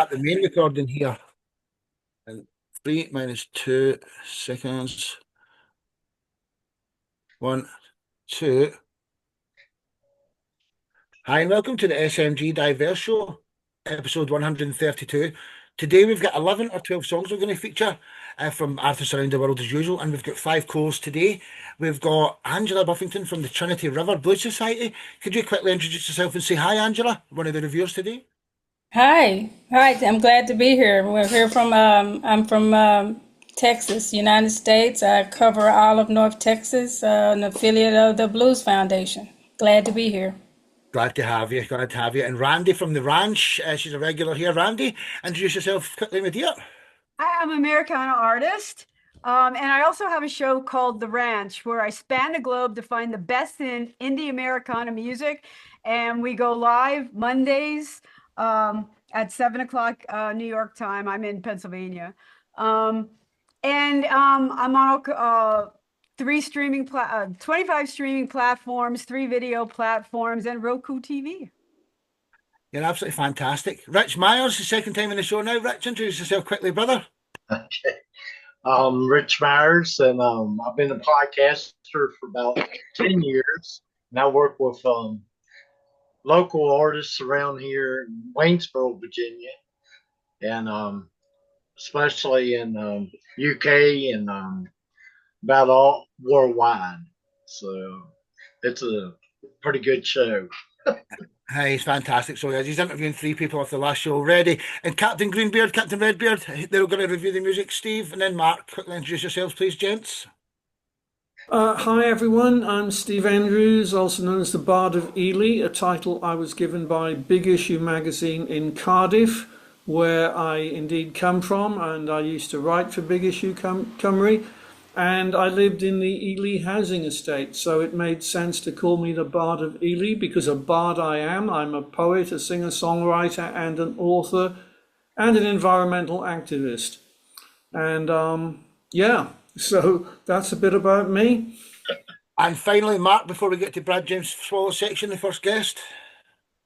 Start the main recording here. And 3 minus 2 seconds. 1, 2. Hi, and welcome to the SMG Diverse Show, episode 132. Today we've got 11 or 12 songs we're going to feature from artists around the world as usual, and we've got 5 calls today. We've got Angela Buffington from the Trinity River Blues Society. Could you quickly introduce yourself and say hi, Angela, one of the reviewers today? Hi, I'm glad to be here. We're here from I'm from Texas, United States. I cover all of North Texas, an affiliate of the Blues Foundation. Glad to be here. Glad to have you. Glad to have you. And Randy from the Ranch, she's a regular here. Randy, introduce yourself quickly, my dear. Hi, I'm an Americana artist, and I also have a show called The Ranch, where I span the globe to find the best in indie Americana music, and we go live Mondays at 7 o'clock New York time. I'm in Pennsylvania, and I'm on 25 streaming platforms, 3 video platforms, and Roku TV. You're absolutely fantastic. Rich Myers, the second time in the show now. Rich, introduce yourself quickly, brother. Okay. Rich Myers, and I've been a podcaster for about 10 years, and I work with local artists around here in Waynesboro, Virginia, and especially in UK and about all worldwide. So it's a pretty good show. Hi, he's fantastic. So he's interviewing 3 people off the last show already. And Captain Greenbeard, Captain Redbeard, they're going to review the music. Steve and then Mark, quickly introduce yourselves, please, gents. Hi everyone, I'm Steve Andrews, also known as the Bard of Ely, a title I was given by Big Issue magazine in Cardiff, where I indeed come from, and I used to write for Big Issue Cymru, and I lived in the Ely housing estate, so it made sense to call me the Bard of Ely, because a bard I am. I'm a poet, a singer-songwriter, and an author, and an environmental activist. And yeah. So that's a bit about me. And finally, Mark, before we get to Brad James Swallow section, the first guest.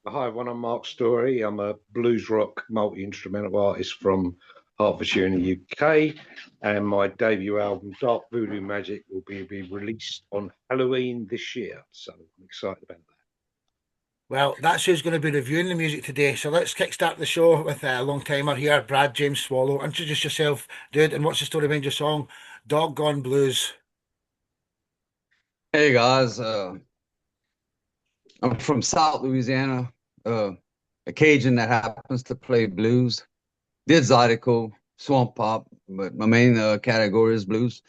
Hi, everyone, I'm Mark Story. I'm a blues rock multi-instrumental artist from Hertfordshire in the UK, and my debut album, Dark Voodoo Magic, will be released on Halloween this year. So I'm excited about that. Well, that's who's going to be reviewing the music today. So let's kickstart the show with a long-timer here, Brad James Swallow. Introduce yourself, dude, and what's the story behind your song, Doggone Blues? Hey guys, I'm from South Louisiana, a Cajun that happens to play blues. Did zydeco, swamp pop, but my main category is blues.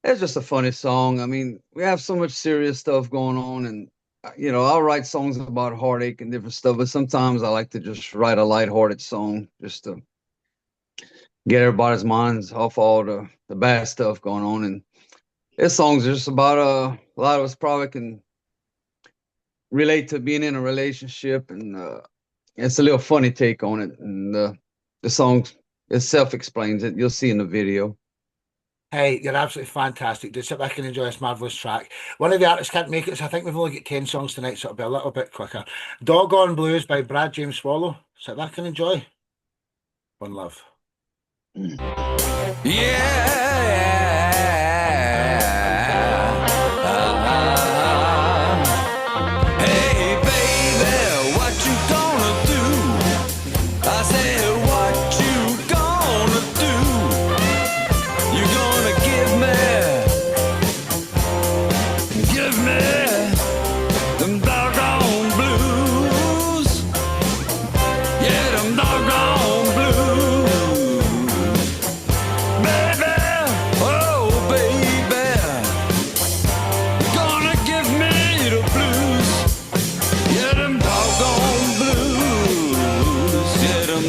It's just a funny song. I mean, we have so much serious stuff going on, and I'll write songs about heartache and different stuff, but sometimes I like to just write a lighthearted song just to get everybody's minds off all the bad stuff going on. And this song's just about a lot of us probably can relate to being in a relationship, and it's a little funny take on it. And the song itself explains it. You'll see in the video. Hey, you're absolutely fantastic. Just sit back and enjoy this marvellous track. One of the artists can't make it, so I think we've only got 10 songs tonight, so it'll be a little bit quicker. Doggone Blues by Brad James Swallow. Sit back and enjoy. One love. Hey baby, what you gonna do? I said, what you gonna do? You gonna give me them doggone blues? Yeah, them doggone blues. Baby, oh baby, you're gonna give me the blues. Yeah, them doggone blues. Yeah, them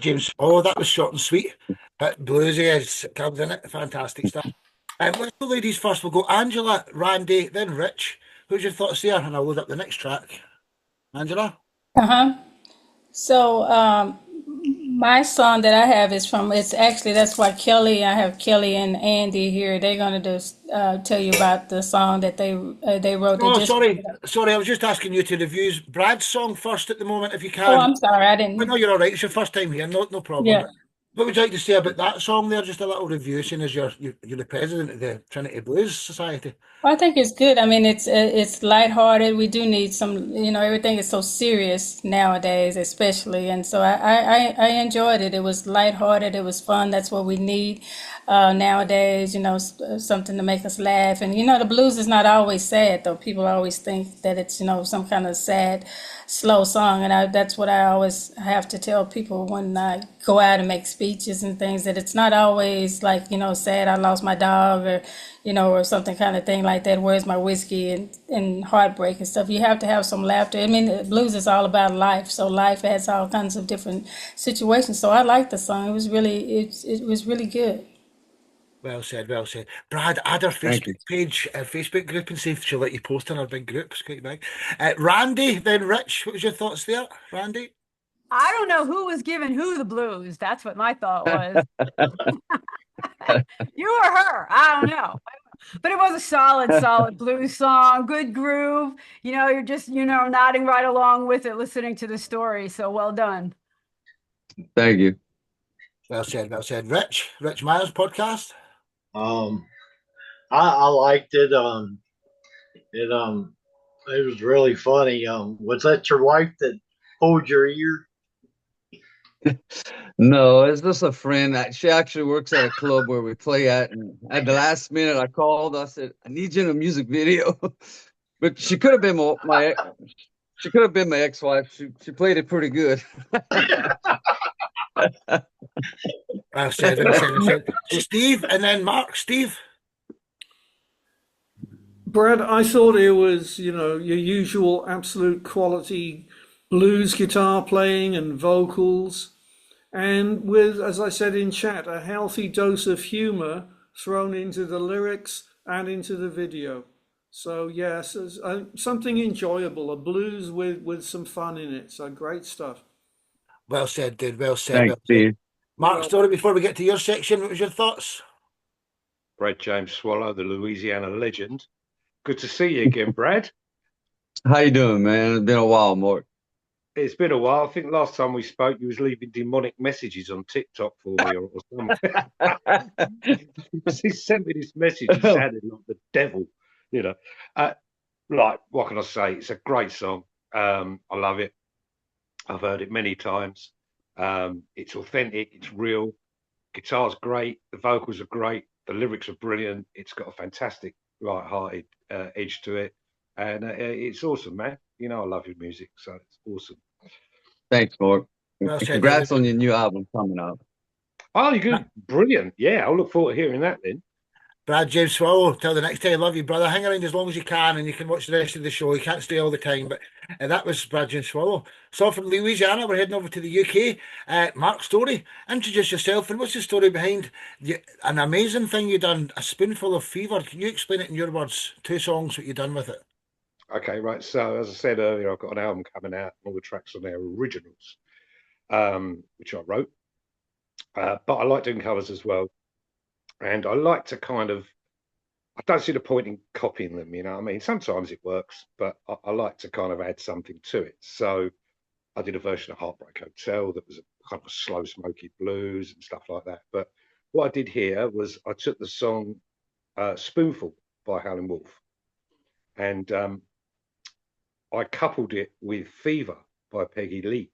James. Oh, that was short and sweet. But bluesy as it comes in it. Fantastic stuff. Let's go ladies first. We'll go Angela, Randy, then Rich. Who's your thoughts there? And I'll load up the next track. Angela? Uh-huh. So my song that I have is from, it's actually, that's why I have Kelly and Andy here. They're going to just tell you about the song that they wrote. They Oh, just, sorry. I was just asking you to review Brad's song first at the moment, if you oh, can. I'm sorry, I But no, didn't. you're all right. It's your first time here. No problem. Yeah. But what would you like to say about that song there? Just a little review, seeing as you're the president of the Trinity Blues Society. Well, I think it's good. I mean, it's lighthearted. We do need some, everything is so serious nowadays, especially. And so I enjoyed it. It was lighthearted. It was fun. That's what we need nowadays, something to make us laugh. And, the blues is not always sad, though. People always think that it's, some kind of sad, slow song. And that's what I always have to tell people when I go out and make speeches and things, that it's not always like, sad, I lost my dog, or, or something kind of thing like that. Where's my whiskey and heartbreak and stuff. You have to have some laughter. I mean, the blues is all about life. So life has all kinds of different situations. So I like the song. It was really good. Well said, well said. Brad, add our Thank you. Facebook page, Facebook group, and see if she'll let you post in our big group. It's quite big. Randy, then Rich. What was your thoughts there, Randy? I don't know who was giving who the blues. That's what my thought was. You or her, I don't know. But it was a solid blues song, good groove. You're just, nodding right along with it, listening to the story. So well done. Thank you. Well said, well said. Rich Myers podcast. I liked it. It was really funny. Was that your wife that pulled your ear? No, it's just a friend. She actually works at a club where we play at. And at the last minute, I called. I said, "I need you in a music video." But she could have been my ex-wife. She played it pretty good. Well said, well said, well said. Steve, and then Mark. Steve? Brad, I thought it was, your usual absolute quality blues guitar playing and vocals, and with, as I said in chat, a healthy dose of humor thrown into the lyrics and into the video. So yes, something enjoyable, a blues with some fun in it. So great stuff. Well said, dude. Well said. Thanks, well said. Steve. Mark Story, before we get to your section, what was your thoughts? Brad James Swallow, the Louisiana legend. Good to see you again, Brad. How you doing, man? It's been a while, Mark. It's been a while. I think last time we spoke, you was leaving demonic messages on TikTok for me or something. He sent me this message. He sounded like the devil, Like, what can I say? It's a great song. I love it. I've heard it many times. It's authentic. It's real. Guitar's great. The vocals are great. The lyrics are brilliant. It's got a fantastic, light-hearted edge to it. And it's awesome, man. I love your music, so it's awesome. Thanks, Mark. Well said, Congrats David. on your new album coming out. Oh, you're good. Brilliant. Yeah, I'll look forward to hearing that then. Brad James Swallow, till the next time. Love you, brother. Hang around as long as you can, and you can watch the rest of the show. You can't stay all the time, but that was Brad James Swallow. So from Louisiana, we're heading over to the UK. Mark Story, introduce yourself, and what's the story behind an amazing thing you done, A Spoonful of Fever? Can you explain it in your words? 2 songs, what you done with it? Okay, right. So as I said earlier, I've got an album coming out, and all the tracks on there are originals, which I wrote. But I like doing covers as well. And I like to I don't see the point in copying them, you know what I mean? Sometimes it works, but I like to kind of add something to it. So I did a version of Heartbreak Hotel that was a kind of a slow, smoky blues and stuff like that. But what I did here was I took the song Spoonful by Howlin' Wolf, and I coupled it with Fever by Peggy Lee.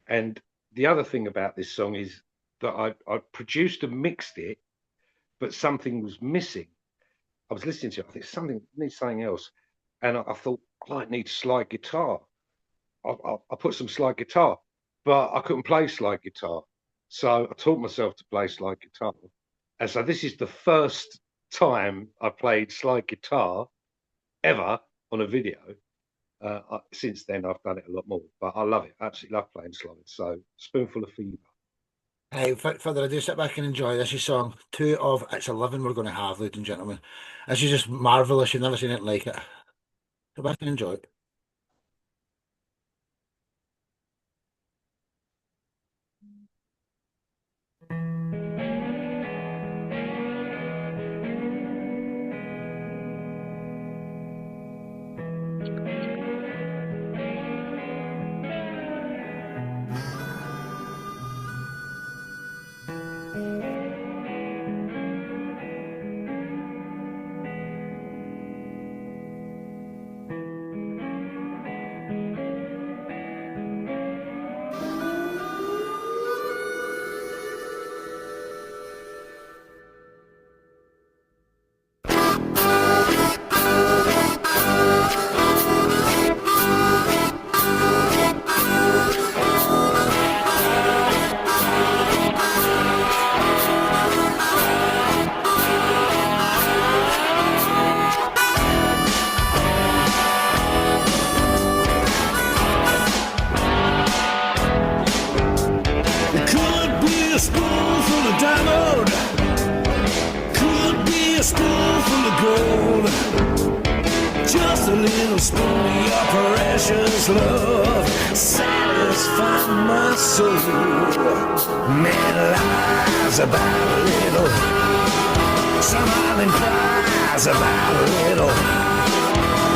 And the other thing about this song is that I produced and mixed it, but something was missing. I was listening to it, I think something needs something else. And I thought, I need slide guitar. I put some slide guitar, but I couldn't play slide guitar. So I taught myself to play slide guitar. And so this is the first time I played slide guitar ever on a video. Since then, I've done it a lot more, but I love it. Absolutely love playing Sloven. So, Spoonful of Fever. Hey, further ado, sit back and enjoy. This is song 2 of It's 11 we're going to have, ladies and gentlemen. This is just marvellous. You've never seen it like it. Sit back and enjoy it. It could be a spoonful of diamond, could be a spoonful of gold. Just a little spoon of your precious love, satisfy my soul. Man lies about a little, some island cries about a little,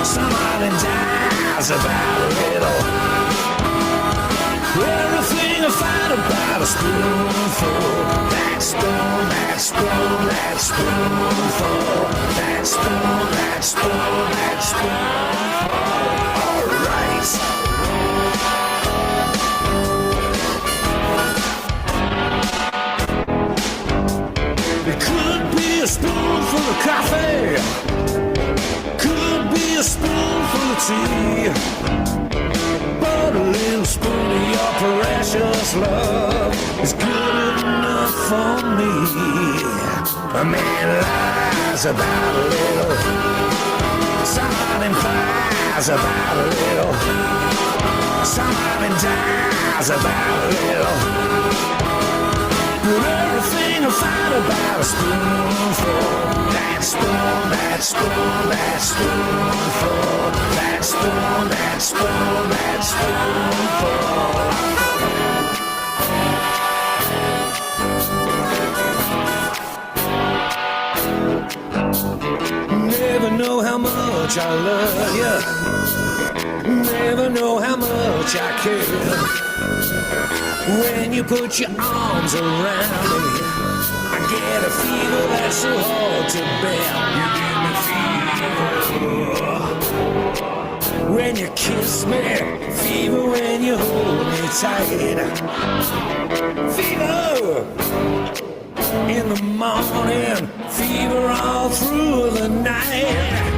some island dies about a little. Everything I find about a spoonful, that spoon, that spoon, that spoonful, that spoon, that spoon, that spoonful. All right. It could be a spoonful of coffee, could be a spoonful of tea. But a little spoon of your precious love is good enough for me. A man lies about a little, someone implies about a little, someone dies about a little. But everything I find about a spoonful, that spoon, that spoon, that spoonful, that spoon, that spoon, that spoonful. Never know how much I love you, never know how much I care. When you put your arms around me, I get a fever that's so hard to bear. You give me fever when you kiss me, fever when you hold me tight. Fever in the morning, fever all through the night.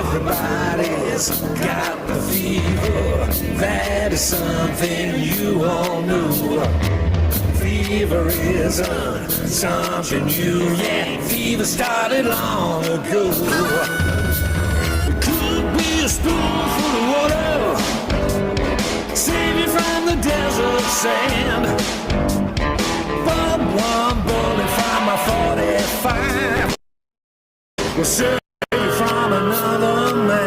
Everybody's got the fever, that is something you all knew. Fever isn't something new, yeah, fever started long ago. It could be a spoonful of water, save you from the desert sand. But one bullet from my 45 will serve from another man.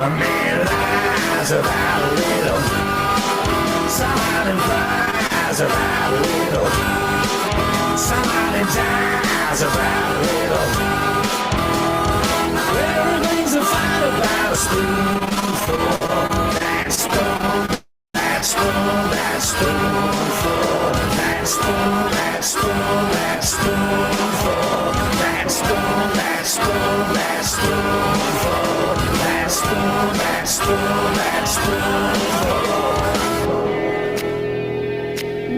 A man lies about a little, somebody implies about a little, somebody dies about a little. Everything's a fight about a spoonful, that spoon, that spoon, that spoonful, that spoon, that spoon, that spoonful, that spoon, that spoon, that spoonful, that spoon, that spoon, that spoonful.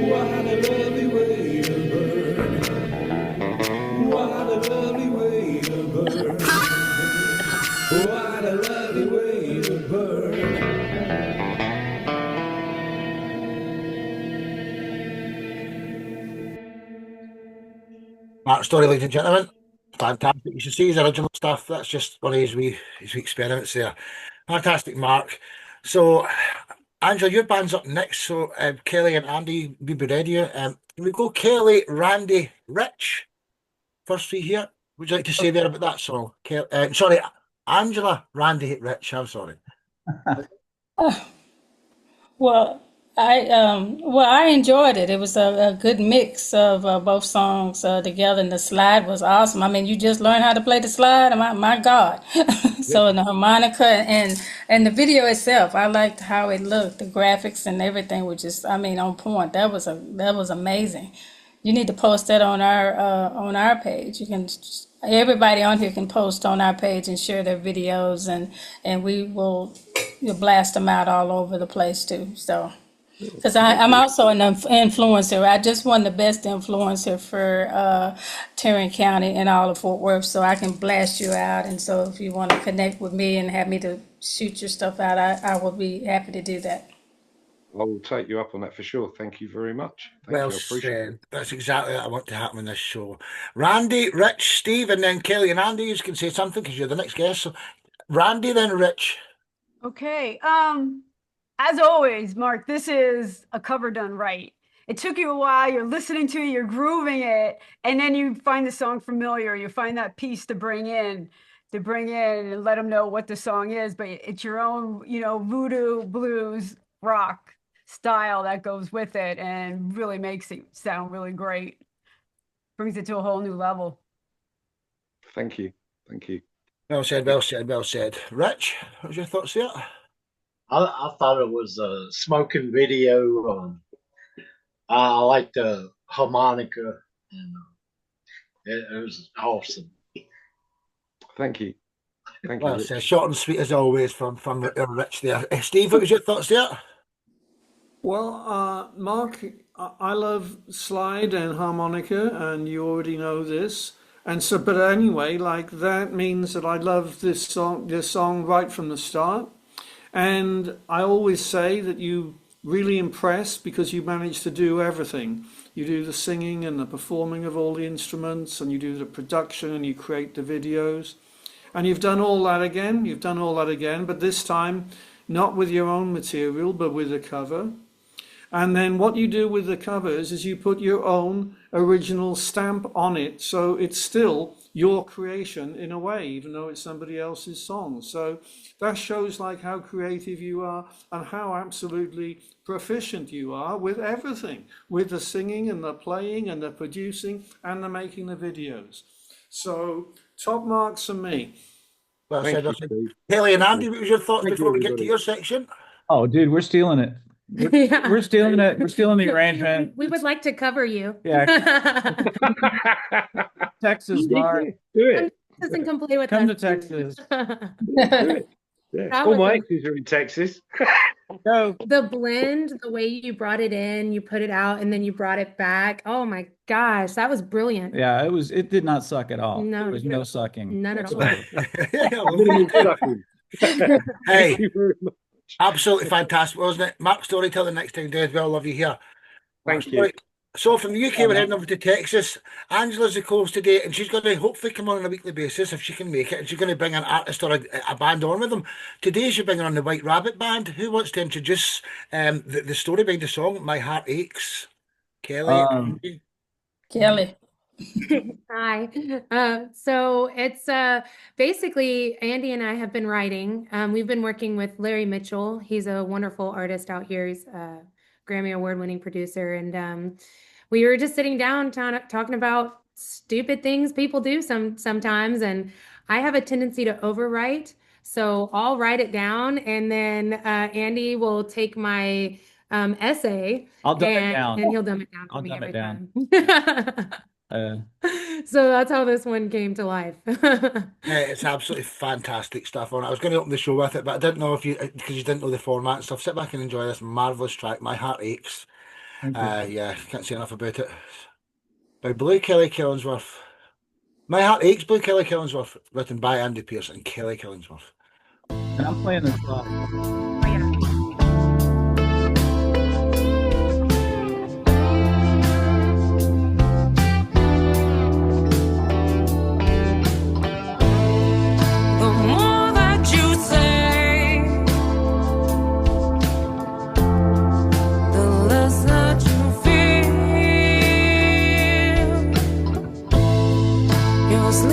What a lovely way to burn. What a lovely way to burn. What a lovely way to burn. Mark Story, ladies and gentlemen. Fantastic. You should see his original stuff. That's just one of his wee experiments there. Fantastic, Mark. So, Angela, your band's up next. So, Kelly and Andy, we be ready. We go Kelly, Randy, Rich. First three here. Would you like to say there about that song? Sorry, Angela, Randy, Rich. I'm sorry. Well, I enjoyed it. It was a good mix of both songs together, and the slide was awesome. I mean, you just learned how to play the slide. My God! So and the harmonica and the video itself, I liked how it looked. The graphics and everything were just, I mean, on point. That was amazing. You need to post that on our page. You can everybody on here can post on our page and share their videos, and we will blast them out all over the place too. So. Because I'm also an influencer. I just won the best influencer for Tarrant County and all of Fort Worth, so I can blast you out. And so if you want to connect with me and have me to shoot your stuff out, I will be happy to do that. I will take you up on that for sure. Thank you very much. Well said. That's exactly what I want to happen in this show. Randy, Rich, Steve, and then Kelly and Andy, you can say something because you're the next guest. So Randy, then Rich. Okay. As always, Mark, this is a cover done right. It took you a while, you're listening to it, you're grooving it, and then you find the song familiar, you find that piece to bring in and let them know what the song is, but it's your own, voodoo, blues, rock style that goes with it and really makes it sound really great. Brings it to a whole new level. Thank you. Well said, well said, well said. Rich, what was your thoughts there? I thought it was a smoking video. I like the harmonica, and it was awesome. Thank you. Well said, short and sweet as always from Rich there. Steve, what was your thoughts there? Well, Mark, I love slide and harmonica, and you already know this. And so, but anyway, like that means that I love this song right from the start. And I always say that you really impress because you manage to do everything. You do the singing and the performing of all the instruments, and you do the production, and you create the videos. And you've done all that again, but this time not with your own material, but with a cover. And then what you do with the covers is you put your own original stamp on it, so it's still your creation in a way, even though it's somebody else's song. So that shows like how creative you are and how absolutely proficient you are with everything, with the singing and the playing and the producing and the making the videos. So top marks from me. Well said. Kelly and Andy, what was your thoughts before we get to your section? Oh, dude, we're stealing it. We're stealing it. We're stealing the arrangement. We would like to cover you. Yeah. Texas, Mark. Do it. Doesn't come play with Come us. to Texas. Yeah. All my exes are in Texas. Go. The blend, the way you brought it in, you put it out, and then you brought it back. Oh my gosh, that was brilliant. Yeah, it did not suck at all. No, There was no sucking. None at all. Hey, absolutely fantastic, wasn't it? Mark Story, till the next time, do as well. Love you here. Thank you. So from the UK, we're heading over to Texas. Angela's the co-host today, and she's going to hopefully come on a weekly basis if she can make it. And she's going to bring an artist or a band on with them. Today, she's bringing on the White Rabbit Band. Who wants to introduce the story behind the song, My Heart Aches? Kelly? Kelly. Hi. So it's basically Andy and I have been writing. We've been working with Larry Mitchell. He's a wonderful artist out here. He's a Grammy Award-winning producer, and we were just sitting down talking about stupid things people do sometimes. And I have a tendency to overwrite, so I'll write it down, and then Andy will take my essay. I'll dumb it down. And he'll dumb it down for I'll me dumb every it down. time. So that's how this one came to life. It's absolutely fantastic stuff on it. I was going to open the show with it, but I didn't know if you, because you didn't know the format and stuff. Sit back and enjoy this marvellous track, My Heart Aches. Yeah, can't say enough about it. By Blue Kelly Killingsworth. My Heart Aches, Blue Kelly Killingsworth, written by Andy Pierce and Kelly Killingsworth. And I'm playing this song. Oh, yeah.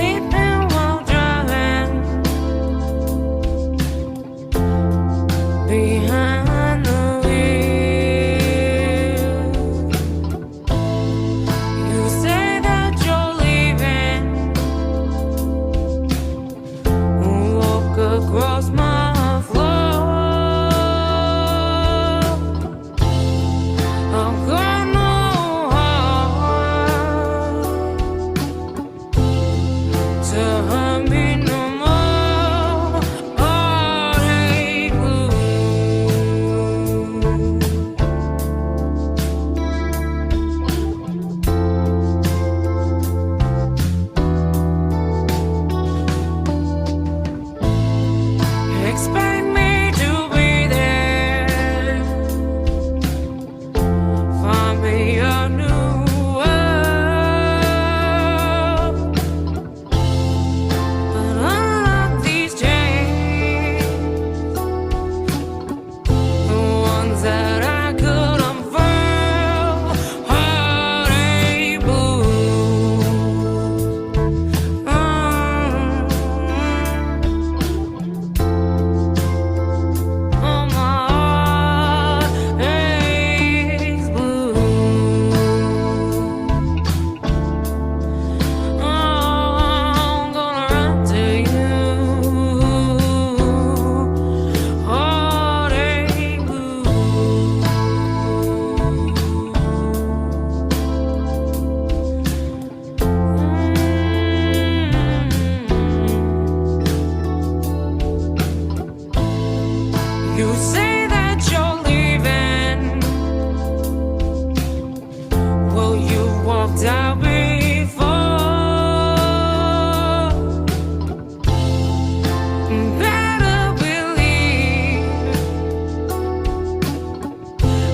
sleeping while driving behind the wheel. You say that you're leaving. Walk across my floor. I've got no heart to hurt me no more. Heartache blues. Expect me to be there. Find me a new world. But unlock these chains, the ones that I could unfurl. Heartache blues. Oh, my heart aches blue. Oh, I'm gonna run to you. Heartache blue. You say that you're leaving. Well, you walked out before. Better believe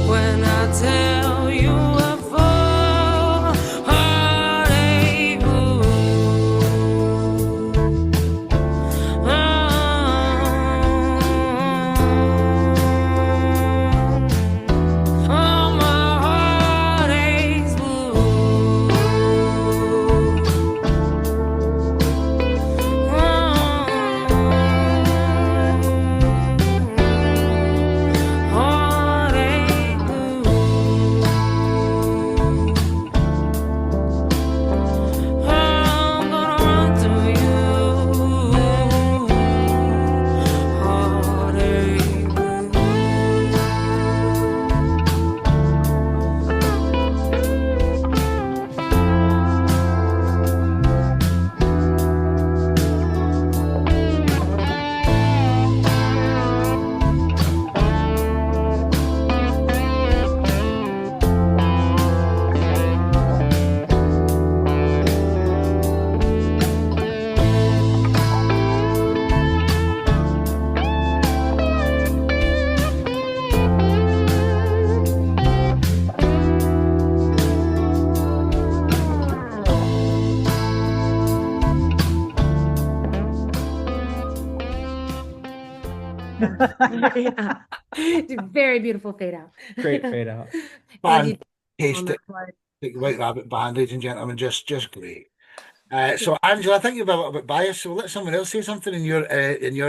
when I tell you what for. Heartache blue. Oh, my heart aches blue. Heartache blue. I'm gonna run to you. Heartache blue. Yeah. Very beautiful fade out. Great fade out. Andy, on Fantastic. that part. White Rabbit Band, ladies and gentlemen, just great. So Angela, I think you're a little bit biased, so let someone else say something in your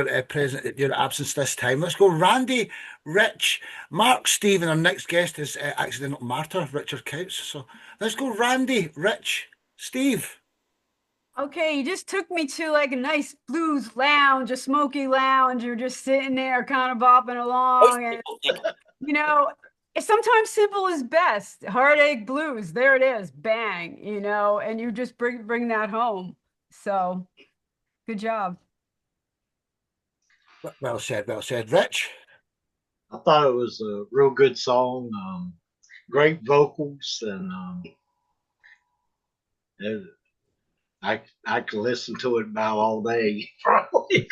absence this time. Let's go Randy, Rich, Mark, Steve, and our next guest is accidental martyr, Richard Couts. So let's go Randy, Rich, Steve. Okay, you just took me to like a nice blues lounge, a smoky lounge. You're just sitting there kind of bopping along. And, you know, sometimes simple is best. Heartache blues, there it is, bang, you know, and you just bring that home. So good job. Well said, well said. Rich? I thought it was a real good song. Great vocals, and I could listen to it about all day, probably.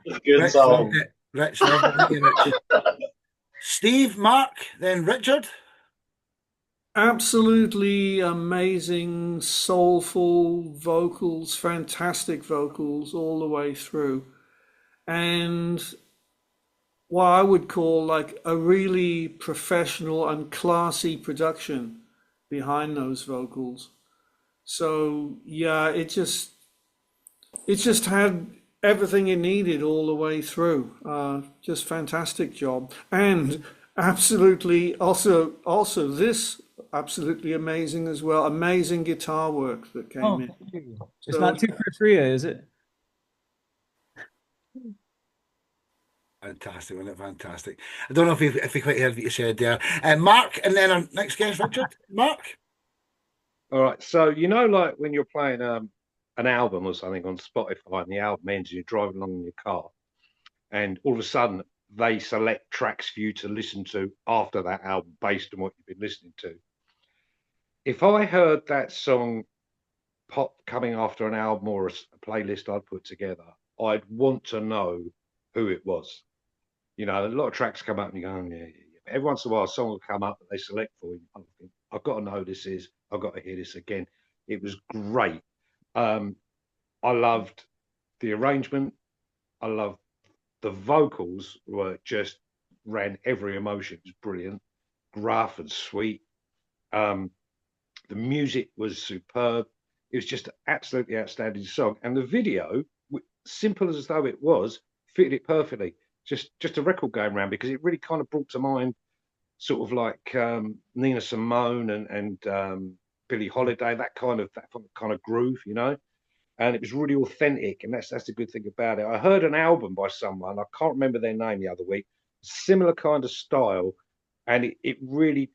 It's a good Rich, song. Rich, Richard. Steve, Mark, then Richard. Absolutely amazing, soulful vocals, fantastic vocals all the way through. And what I would call like a really professional and classy production behind those vocals. So yeah, it just had everything it needed all the way through. Just fantastic job, and absolutely also this absolutely amazing as well. Amazing guitar work that came Oh, in. it's So, not too Chris Ria, is it? Fantastic, wasn't it? Fantastic. I don't know if you quite heard what you said there. Mark, and then our next guest, Richard. Mark? All right. So, like when you're playing an album or something on Spotify and the album ends and you're driving along in your car and all of a sudden they select tracks for you to listen to after that album based on what you've been listening to. If I heard that song pop coming after an album or a playlist I'd put together, I'd want to know who it was. A lot of tracks come up and you go, oh, yeah. Every once in a while, a song will come up that they select for you. I think, I've got to know who this is. I've got to hear this again. It was great. I loved the arrangement. I loved the vocals were just ran every emotion. It was brilliant, gruff and sweet. The music was superb. It was just an absolutely outstanding song. And the video, simple as though it was, fitted it perfectly. Just a record going around because it really kind of brought to mind sort of like Nina Simone and Billie Holiday, that kind of groove, and it was really authentic, and that's the good thing about it. I heard an album by someone, I can't remember their name the other week, similar kind of style, and it really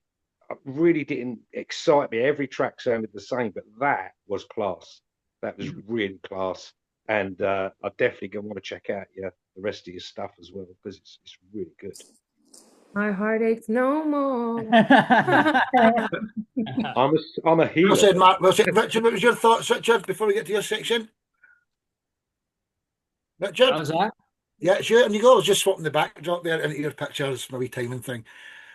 didn't excite me. Every track sounded the same, but that was class. That was really class. And I definitely gonna want to check out the rest of your stuff as well because it's really good. My heart aches no more. I'm a healer. Well said, Mark. Well said. Richard, what was your thoughts, Richard, before we get to your section? Richard? How's that? Yeah, sure. And you go. I was just swapping the backdrop there into your pictures, my wee timing thing.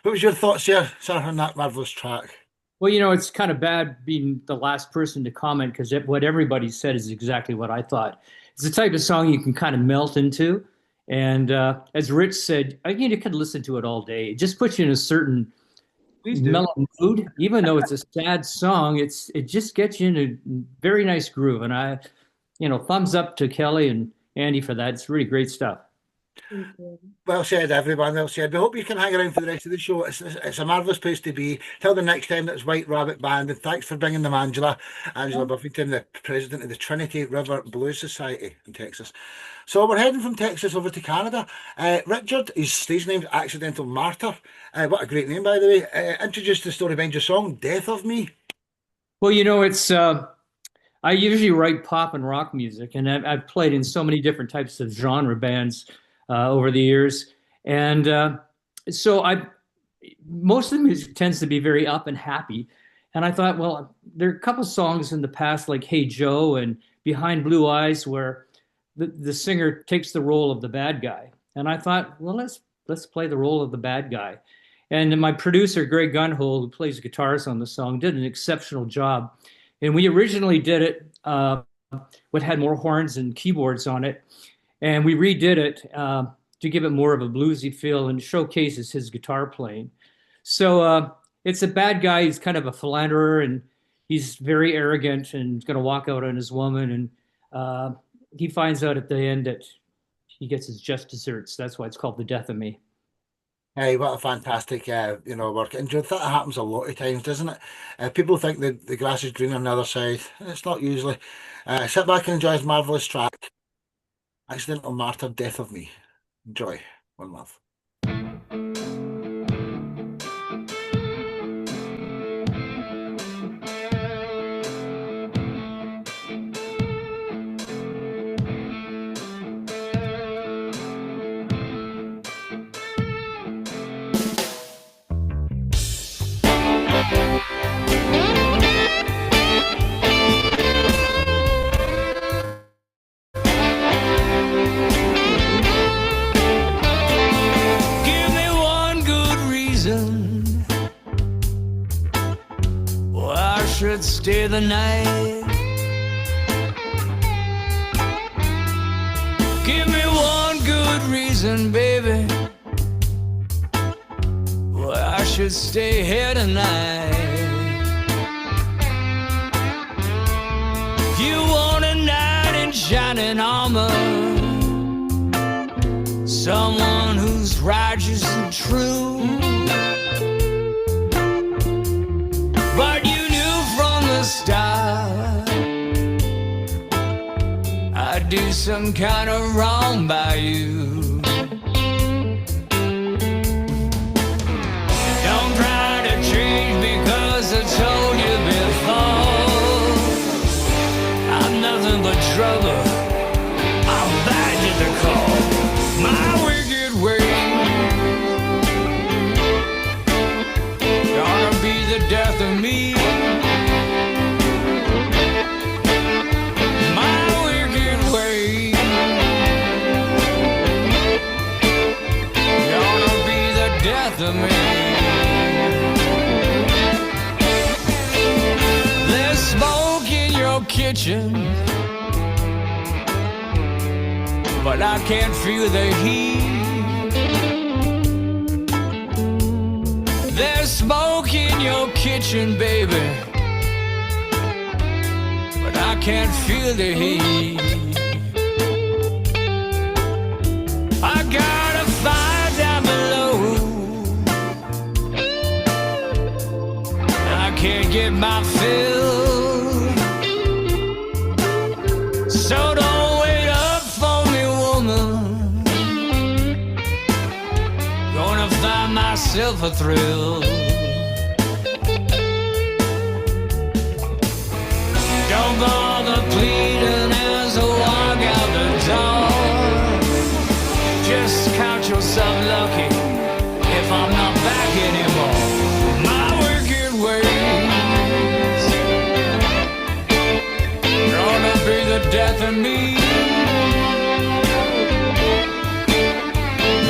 What was your thoughts here, sir, on that marvelous track? Well, it's kind of bad being the last person to comment because what everybody said is exactly what I thought. It's the type of song you can kind of melt into. And as Rich said, you can listen to it all day. It just puts you in a certain mellow mood. Even though it's a sad song, it just gets you in a very nice groove. And I, thumbs up to Kelly and Andy for that. It's really great stuff. Well said, everyone. Well said. We hope you can hang around for the rest of the show. It's a marvellous place to be. Till the next time, that's White Rabbit Band. And thanks for bringing them Angela Buffington, the president of the Trinity River Blues Society in Texas. So we're heading from Texas over to Canada. Richard, his stage name's Accidental Martyr. What a great name, by the way. Introduce the story behind your song, Death of Me. Well, it's I usually write pop and rock music, and I've played in so many different types of genre bands over the years. And so most of the music tends to be very up and happy. And I thought, well, there are a couple songs in the past like Hey Joe and Behind Blue Eyes where the singer takes the role of the bad guy. And I thought, well, let's play the role of the bad guy. And my producer, Greg Gunhole, who plays guitars on the song, did an exceptional job. And we originally did it, what had more horns and keyboards on it. And we redid it to give it more of a bluesy feel and showcases his guitar playing. So it's a bad guy. He's kind of a philanderer, and he's very arrogant and going to walk out on his woman. And he finds out at the end that he gets his just desserts. That's why it's called The Death of Me. Hey, what a fantastic, work. And that happens a lot of times, doesn't it? People think that the grass is green on the other side. It's not usually. Sit back and enjoy his marvellous track. Accidental Martyr, Death of Me. Enjoy. One love. Stay the night. Give me one good reason, baby, why I should stay here tonight. You want a knight in shining armor, someone who's righteous and true. But you knew from the start I'd do some kind of wrong by you. Don't try to change because I told you before I'm nothing but trouble. I'm bad to the call. My wicked ways gonna be the death of me. My wicked ways gonna be the death of me. There's smoke in your kitchen, but I can't feel the heat. There's smoke in your kitchen, baby, but I can't feel the heat. I got a fire down below, I can't get my fill. So don't wait up for me, woman. Gonna find myself a thrill. Don't bother pleading as I walk out the door. Just count yourself lucky if I'm not back anymore. My wicked ways gonna be the death of me.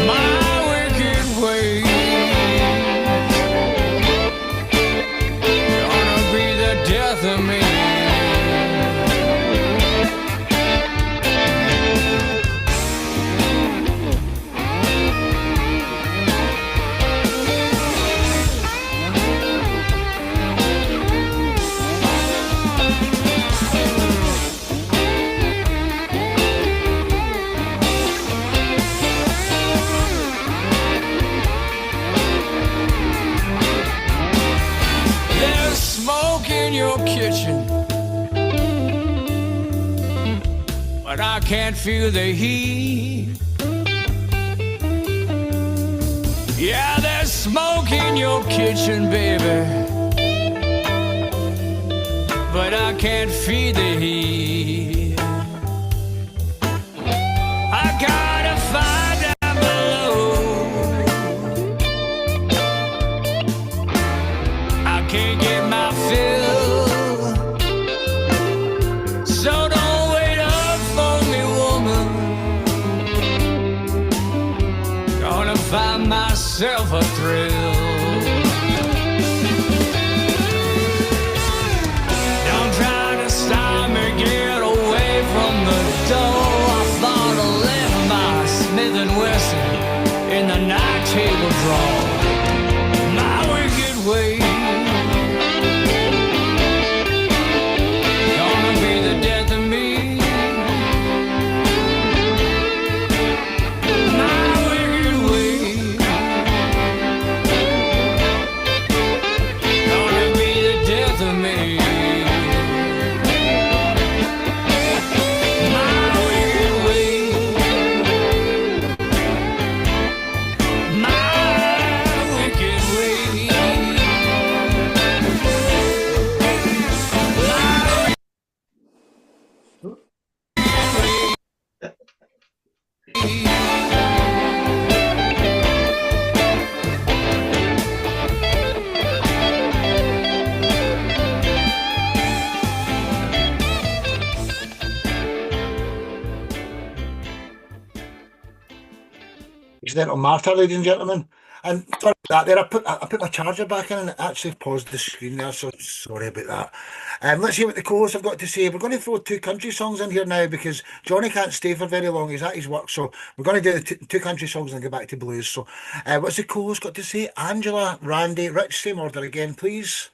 My wicked ways gonna be the death of me. There's smoke in your kitchen, but I can't feel the heat. Yeah, there's smoke in your kitchen, baby, but I can't feel the heat. I got a fire down below, I can't get my fill. So don't wait up for me, woman. Gonna find myself a thrill. Don't try to stop me, get away from the door. I thought I left my Smith & Wesson in the night table drawer. My wicked ways gonna be the death of me. My wicked ways gonna be the death of me. My wicked ways, my wicked ways, Accidental Martha, ladies and gentlemen. And sorry about that there, I put my charger back in and it actually paused the screen there, so sorry about that. Let's hear what the co-hosts have got to say. We're going to throw two country songs in here now because Johnny can't stay for very long. He's at his work, so we're going to do the two country songs and go back to blues. So what's the co-host got to say? Angela, Randy, Rich, same order again, please.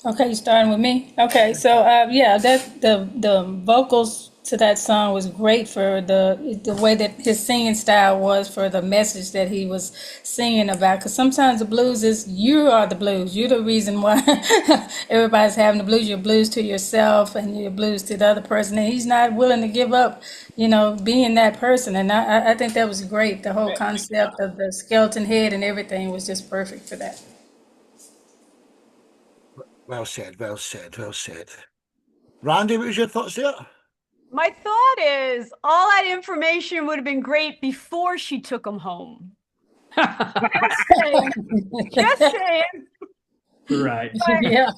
Okay, you starting with me? Okay, so yeah, that the vocals to that song was great for the way that his singing style was for the message that he was singing about. Because sometimes the blues is you are the blues. You're the reason why everybody's having the blues. You're blues to yourself and you're blues to the other person. And he's not willing to give up, being that person. And I think that was great. The whole concept of the skeleton head and everything was just perfect for that. Well said, well said, well said. Randy, what was your thoughts there? My thought is all that information would have been great before she took him home. Just saying. Just saying. Right. But Yeah.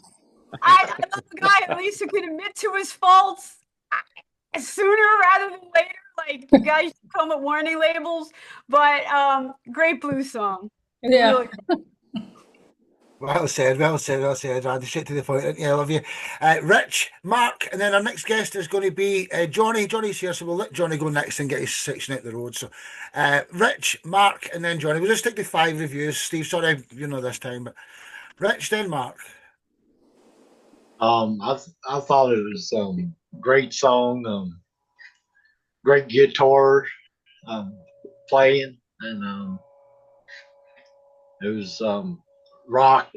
I love a guy at least who can admit to his faults sooner rather than later. Like the guys come with warning labels, but great blues song. Yeah. Really. Well said, well said, well said, Randy. Straight to the point, didn't you? I love you. Rich, Mark, and then our next guest is going to be Johnny. Johnny's here, so we'll let Johnny go next and get his section out the road. So, Rich, Mark, and then Johnny. We'll just stick to 5 reviews. Steve, sorry, this time, but Rich, then Mark. I thought it was great song, great guitar playing, and it was rock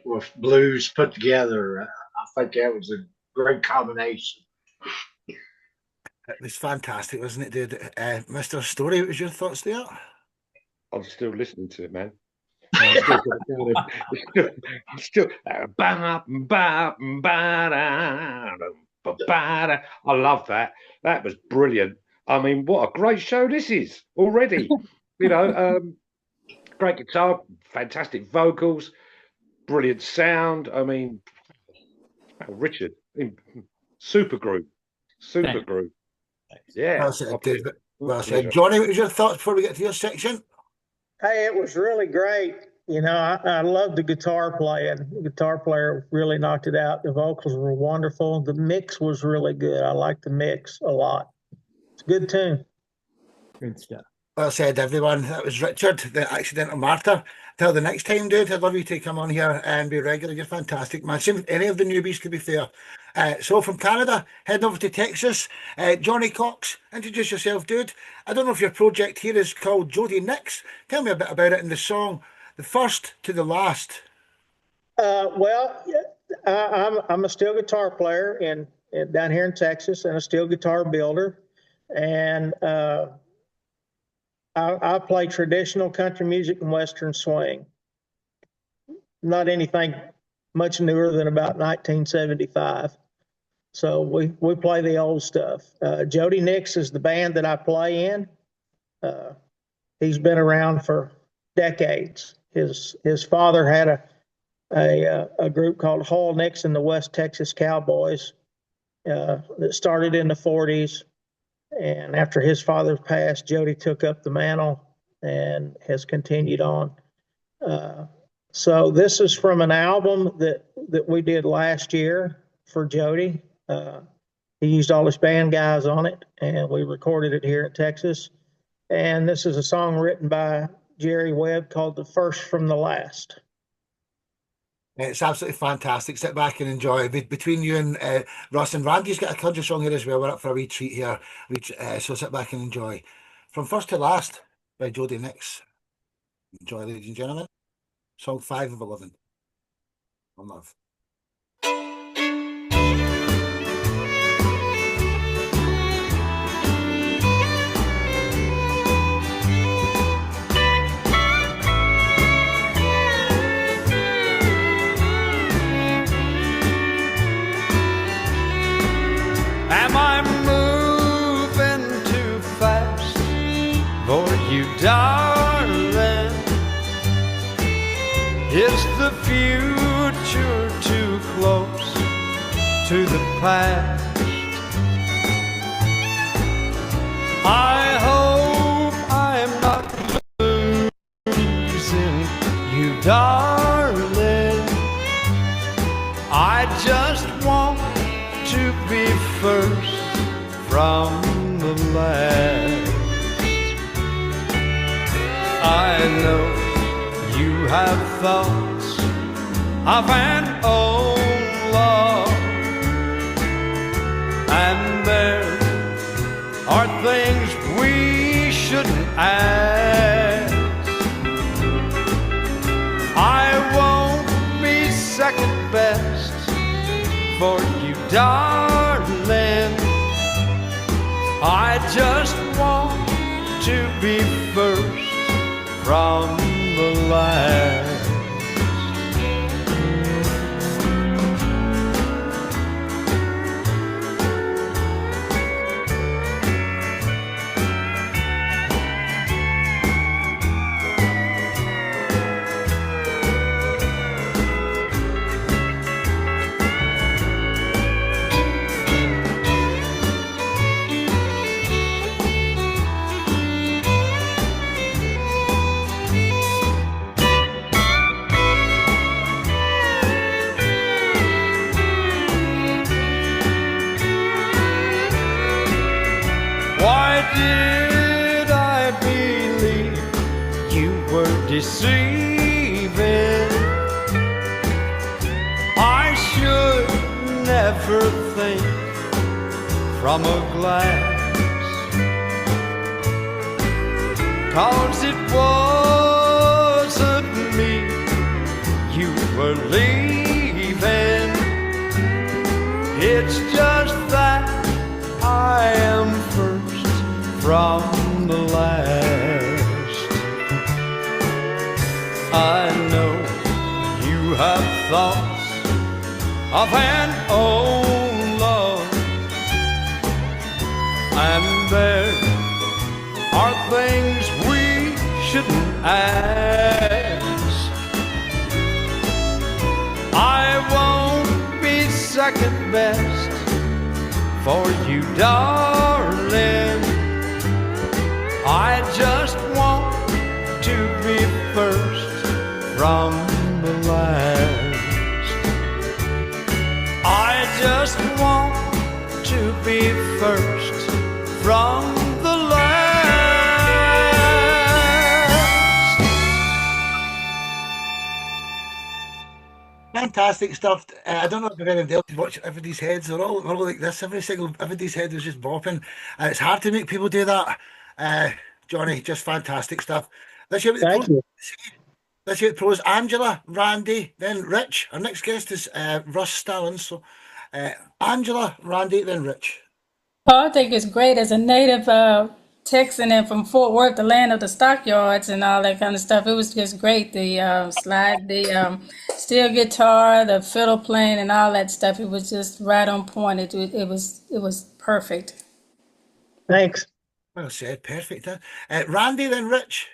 with blues put together. I think that was a great combination. It was fantastic, wasn't it, dude? Mr. Story, what was your thoughts there? I'm still listening to it, man. I'm still I love that. That was brilliant. I mean, what a great show this is already. Great guitar, fantastic vocals, brilliant sound. I mean, Richard, super group. Yeah. Well said, David. Well said. Johnny, what was your thoughts before we get to your section? Hey, it was really great. I love the guitar playing. The guitar player really knocked it out. The vocals were wonderful. The mix was really good. I liked the mix a lot. It's a good tune. Good stuff. Well said, everyone. That was Richard, the accidental martyr. Till the next time, dude. I'd love you to come on here and be regular. You're fantastic, man. Same any of the newbies, to be fair. So from Canada, heading over to Texas, Johnny Cox. Introduce yourself, dude. I don't know if your project here is called Jody Nix. Tell me a bit about it in the song, The First to the Last. Well, I'm a steel guitar player down here in Texas and a steel guitar builder. And I play traditional country music and Western swing. Not anything much newer than about 1975. So we play the old stuff. Jody Nix is the band that I play in. He's been around for decades. His father had a group called Hall Nix and the West Texas Cowboys that started in the 40s. And after his father passed, Jody took up the mantle and has continued on. So this is from an album that we did last year for Jody. He used all his band guys on it, and we recorded it here in Texas. And this is a song written by Jerry Webb called The First from the Last. It's absolutely fantastic. Sit back and enjoy. Between you and Russ and Randy's got a country song here as well. We're up for a wee treat here. So sit back and enjoy. From First to Last by Jody Nix. Enjoy, ladies and gentlemen. Song 5 of 11. One love. Am I moving too fast for you, darling? Is the future too close to the past? I hope I'm not losing you, darling. I just want to be first from the last. I know you have thoughts of an old are things we shouldn't ask. I won't be second best for you, darling. I just want to be first from the last. Why did I believe you were deceiving? I should never think from a glass, 'cause it wasn't me you were leaving. It's just that I am first from the last. I know you have thoughts of an old love, and there are things we shouldn't ask. I won't be second best for you, darling. I just want to be first from the last. I just want to be first from the last. Fantastic stuff. I don't know if anybody else watch everybody's heads. They're all like this. Everybody's head was just bopping. It's hard to make people do that. Johnny, just fantastic stuff. Let's hear what the Thank pros. you. Let's hear the pros. Angela, Randy, then Rich. Our next guest is Russ Stallings. So, Angela, Randy, then Rich. Oh, I think it's great as a native Texan and from Fort Worth, the land of the stockyards and all that kind of stuff. It was just great. The slide, the steel guitar, the fiddle playing, and all that stuff. It was just right on point. It was perfect. Thanks. Well said. Perfect. Randy, then Rich.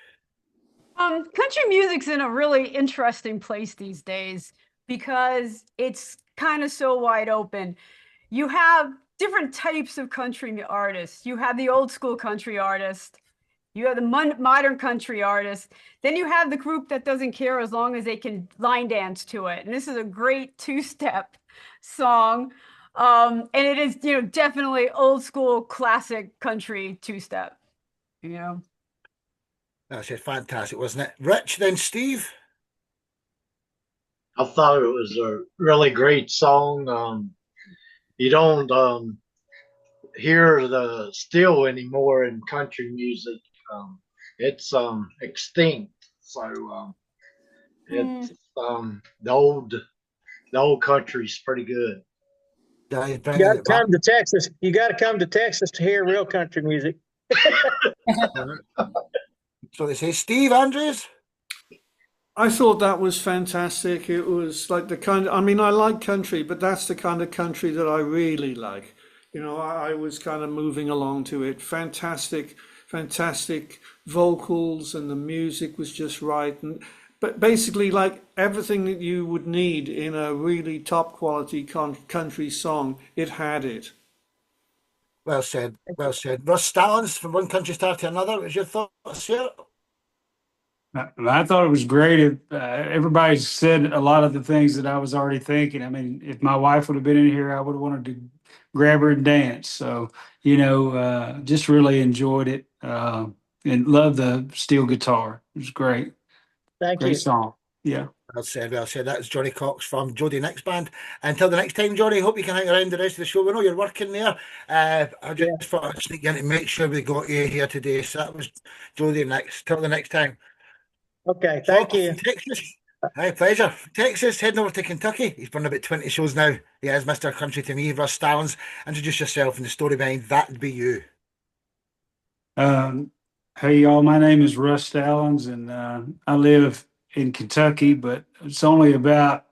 Country music's in a really interesting place these days because it's kind of so wide open. You have different types of country artists. You have the old school country artist. You have the modern country artist. Then you have the group that doesn't care as long as they can line dance to it. And this is a great two-step song. And it is, definitely old school classic country two-step, That's it. Fantastic, wasn't it? Rich, then Steve. I thought it was a really great song. You don't hear the steel anymore in country music. It's extinct. So it's the old country's pretty good. Yeah, You got to come to Texas. You got to come to Texas to hear real country music. So they say, Steve Andrews. I thought that was fantastic. It was like the kind I mean, I like country, but that's the kind of country that I really like. I was kind of moving along to it. Fantastic vocals, and the music was just right. But basically, like everything that you would need in a really top quality country song, it had it. Well said. Well said. Russ Stallings, from one country star to another. What was your thoughts here? I thought it was great. Everybody said a lot of the things that I was already thinking. I mean, if my wife would have been in here, I would have wanted to grab her and dance. So, just really enjoyed it and loved the steel guitar. It was great. Thank Great you. song. Yeah. Well said, well said. That's Johnny Cox from Jody Nick's band. Until the next time, Johnny, hope you can hang around the rest of the show. We know you're working there. I just thought I'd sneak in to make sure we got you here today. So that was Jody Nick's. Till the next time. Okay, thank you. Texas. Hi, pleasure. Texas, heading over to Kentucky. He's done about 20 shows now. He is Mr. Country to me, Russ Stallings. Introduce yourself and the story behind That'd Be You. Hey, y'all, my name is Russ Stallings, and I live in Kentucky, but it's only about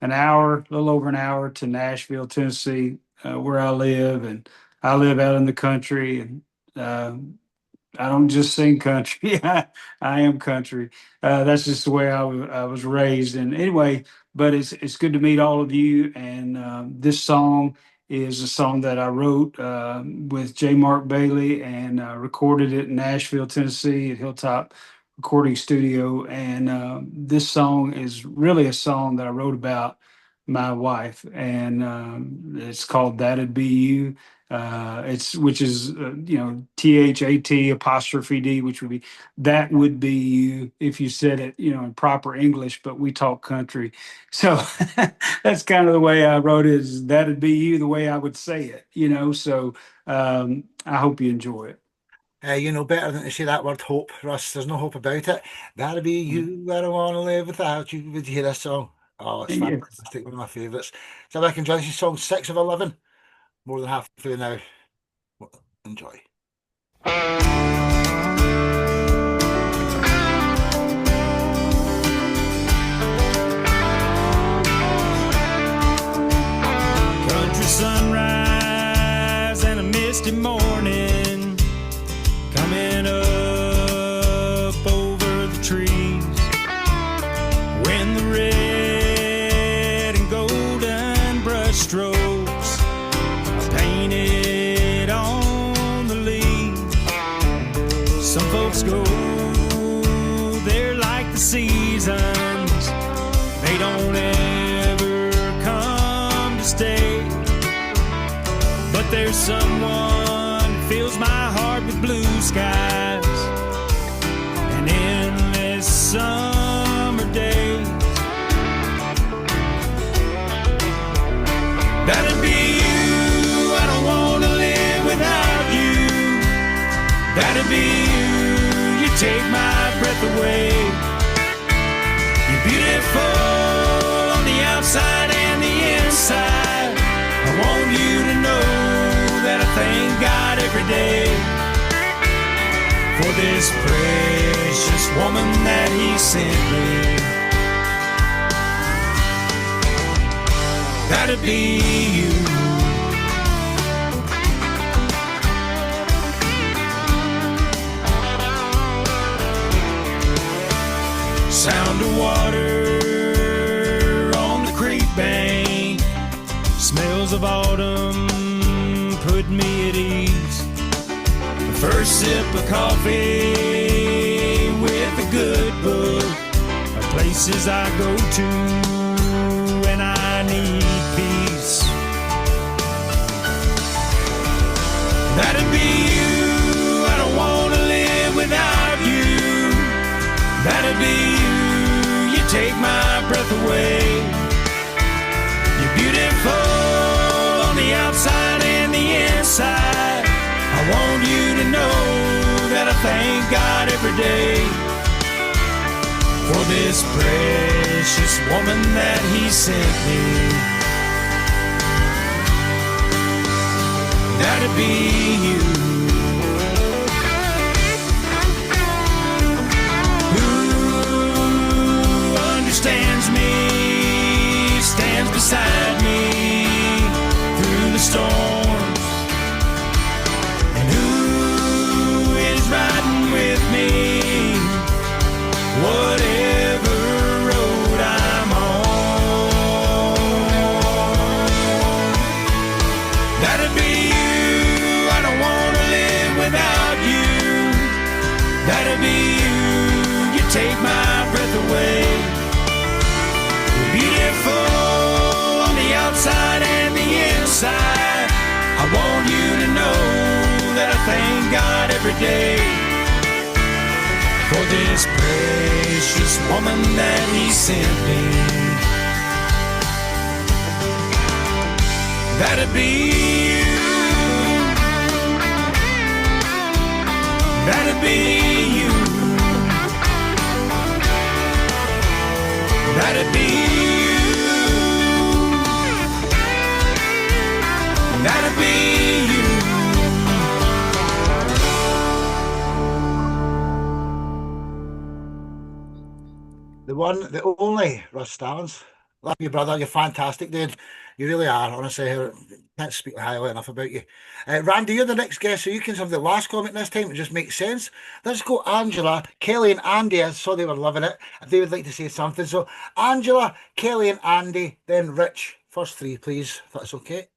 an hour, a little over an hour to Nashville, Tennessee, where I live. And I live out in the country, and I don't just sing country. I am country. That's just the way I was raised. And anyway, but it's good to meet all of you. And this song is a song that I wrote with J. Mark Bailey and recorded it in Nashville, Tennessee at Hilltop Recording Studio. And this song is really a song that I wrote about my wife, and it's called That'd Be You. Which is THAT apostrophe D, which would be that would be you if you said it, in proper English, but we talk country. So that's kind of the way I wrote it, is that'd be you the way I would say it, so I hope you enjoy it. Better than to say that word hope, Russ. There's no hope about it. That'd be you. I don't want to live without you. Would you hear this song? Oh, it's fantastic. One of my favourites. So I can enjoy this song 6 of 11. More than half through now. Enjoy. Country sunrise and a misty morning coming up over the trees, when the red and golden brush strokes are painted on the leaves. Some folks go there like the seasons, they don't ever come to stay. But there's someone who fills my heart with blue skies and endless summer days. That'd be you, I don't want to live without you. That'd be you, you take my breath away. You're beautiful on the outside and the inside. I want you to know that I thank God every day for this precious woman that He sent me. That'd be you. Sound of water on the creek bank, smells of autumn put me at ease. The first sip of coffee with a good book are places I go to when I need peace. That'd be you, I don't want to live without you. That'd be you, you take my breath away. You're beautiful on the outside and the inside. I want you to know that I thank God every day for this precious woman that He sent me. That'd be you. Understands me, stands beside me through the storms, and who is riding with me whatever road I'm on. That'd be you, I don't want to live without you. That'd be you, you take my breath away. Beautiful on the outside and the inside. I want you to know that I thank God every day for for this precious woman that he sent me. That'd be you. That'd be you. That'd be you. That'd be you. The one, the only Russ Stallings. Love you, brother. You're fantastic, dude. You really are. Honestly, I can't speak highly enough about you. Randy, you're the next guest, so you can have the last comment this time. It just makes sense. Let's go, Angela, Kelly, and Andy. I saw they were loving it. They would like to say something. So, Angela, Kelly, and Andy, then Rich. First three, please, if that's okay.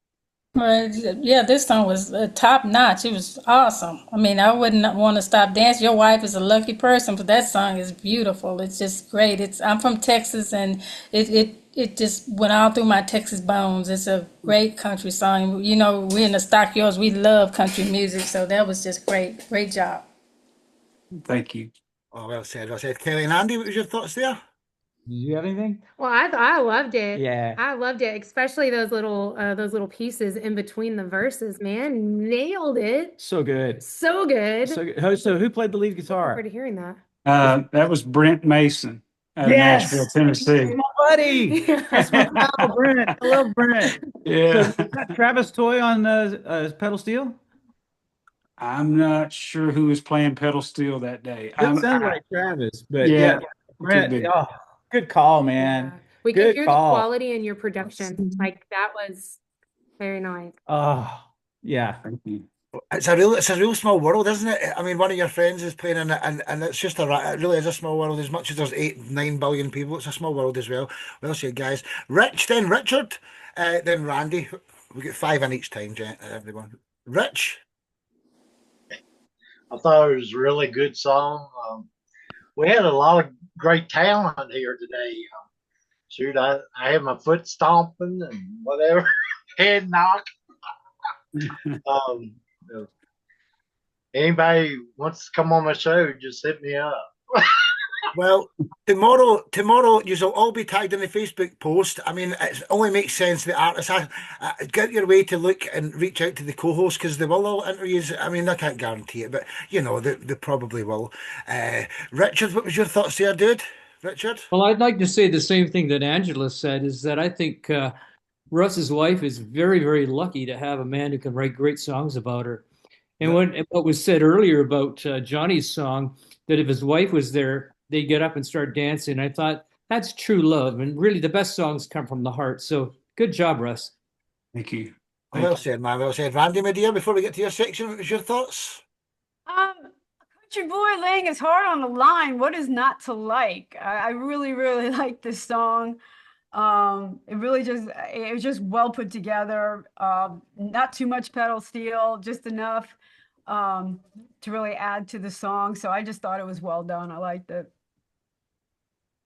Yeah, this song was top notch. It was awesome. I mean, I wouldn't want to stop dancing. Your wife is a lucky person, but that song is beautiful. It's just great. I'm from Texas, and it just went all through my Texas bones. It's a great country song. You know, we in the Stockyards, we love country music, so that was just great. Great job. Thank you. Oh, well said, well said. Kelly and Andy, what was your thoughts there? Did you have anything? Well, I loved it. Yeah. I loved it, especially those little pieces in between the verses, man. Nailed it. So good. So good. So good. So who played the lead Looking guitar? forward to hearing that. That was Brent Mason out of Yes! Nashville, Tennessee. My buddy. That's my pal, Brent. I love Brent. Yeah. So, is that Travis Toy on pedal steel? I'm not sure who was playing pedal steel that day. It sounds like Travis, but Yeah, yeah, could Brent. be. Oh, good call, man. Yeah. We Good could hear call. the quality in your production. Like that was very nice. Oh, yeah. Thank you. It's a real small world, isn't it? I mean, one of your friends is playing in it, and it's just it really is a small world. As much as there's 8-9 billion people, it's a small world as well. Well said, guys. Rich, then Richard, then Randy. We get 5 in each time, everyone. Rich. I thought it was a really good song. We had a lot of great talent here today. Shoot, I had my foot stomping and whatever, head knock. Anybody wants to come on my show, just hit me up. Well, tomorrow you'll all be tagged in the Facebook post. I mean, it only makes sense the artists get your way to look and reach out to the co-hosts, because they will all interviews. I mean, I can't guarantee it, but you know they probably will. Richard, what was your thoughts there, dude? Richard? Well, I'd like to say the same thing that Angela said, is that I think Russ's wife is very, very lucky to have a man who can write great songs about her. And what was said earlier about Johnny's song, that if his wife was there, they'd get up and start dancing. I thought that's true love. And really the best songs come from the heart. So good job, Russ. Thank you. Well said, man. Well said. Randy, my dear, before we get to your section, what was your thoughts? Country boy laying his heart on the line. What is not to like? I really, really like this song. It was just well put together. Not too much pedal steel, just enough to really add to the song. So I just thought it was well done. I liked it.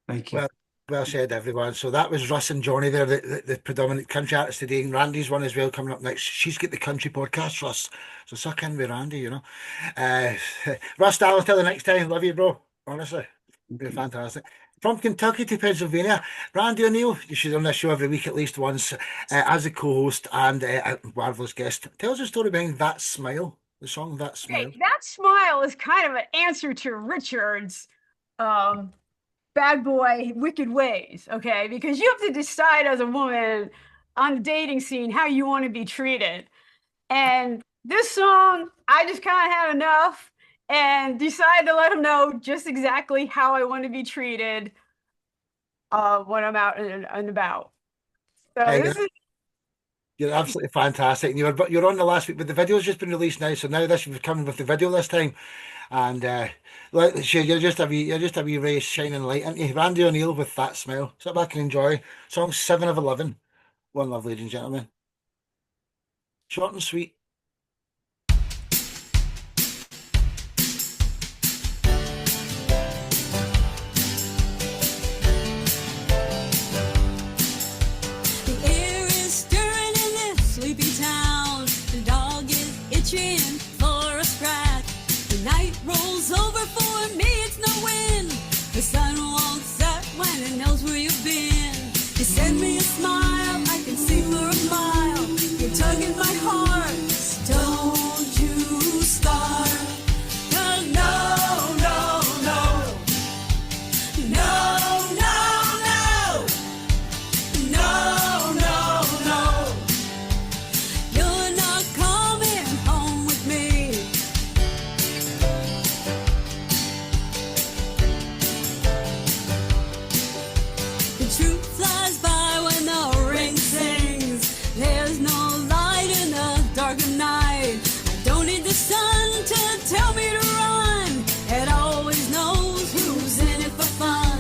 Thank you. Well said, everyone. So that was Russ and Johnny there, the predominant country artists today. And Randy's one as well coming up next. She's got the country podcast, Russ. So suck in with Randy, you know. Russ, till the next time. Love you, bro. Honestly. You're fantastic. From Kentucky to Pennsylvania, Randy O'Neill. You should on this show every week at least once as a co-host and a marvelous guest. Tell us the story behind That Smile, the song That Smile. Hey, That Smile is kind of an answer to Richard's bad boy wicked ways, okay? Because you have to decide as a woman on the dating scene how you want to be treated. And this song, I just kind of had enough and decided to let him know just exactly how I want to be treated when I'm out and about. So this is You're absolutely fantastic. And you're on the last week, but the video's just been released now. So now this you've coming with the video this time. And you're just a wee ray shining light, aren't you? Randy O'Neill with That Smile. Sit back and enjoy. Song 7 of 11. One love, ladies and gentlemen. Short and sweet. The air is stirring in this sleepy town. The dog is itching for a scratch. The night rolls over for me, it's nowhere sun to tell me to run. It always knows who's in it for fun.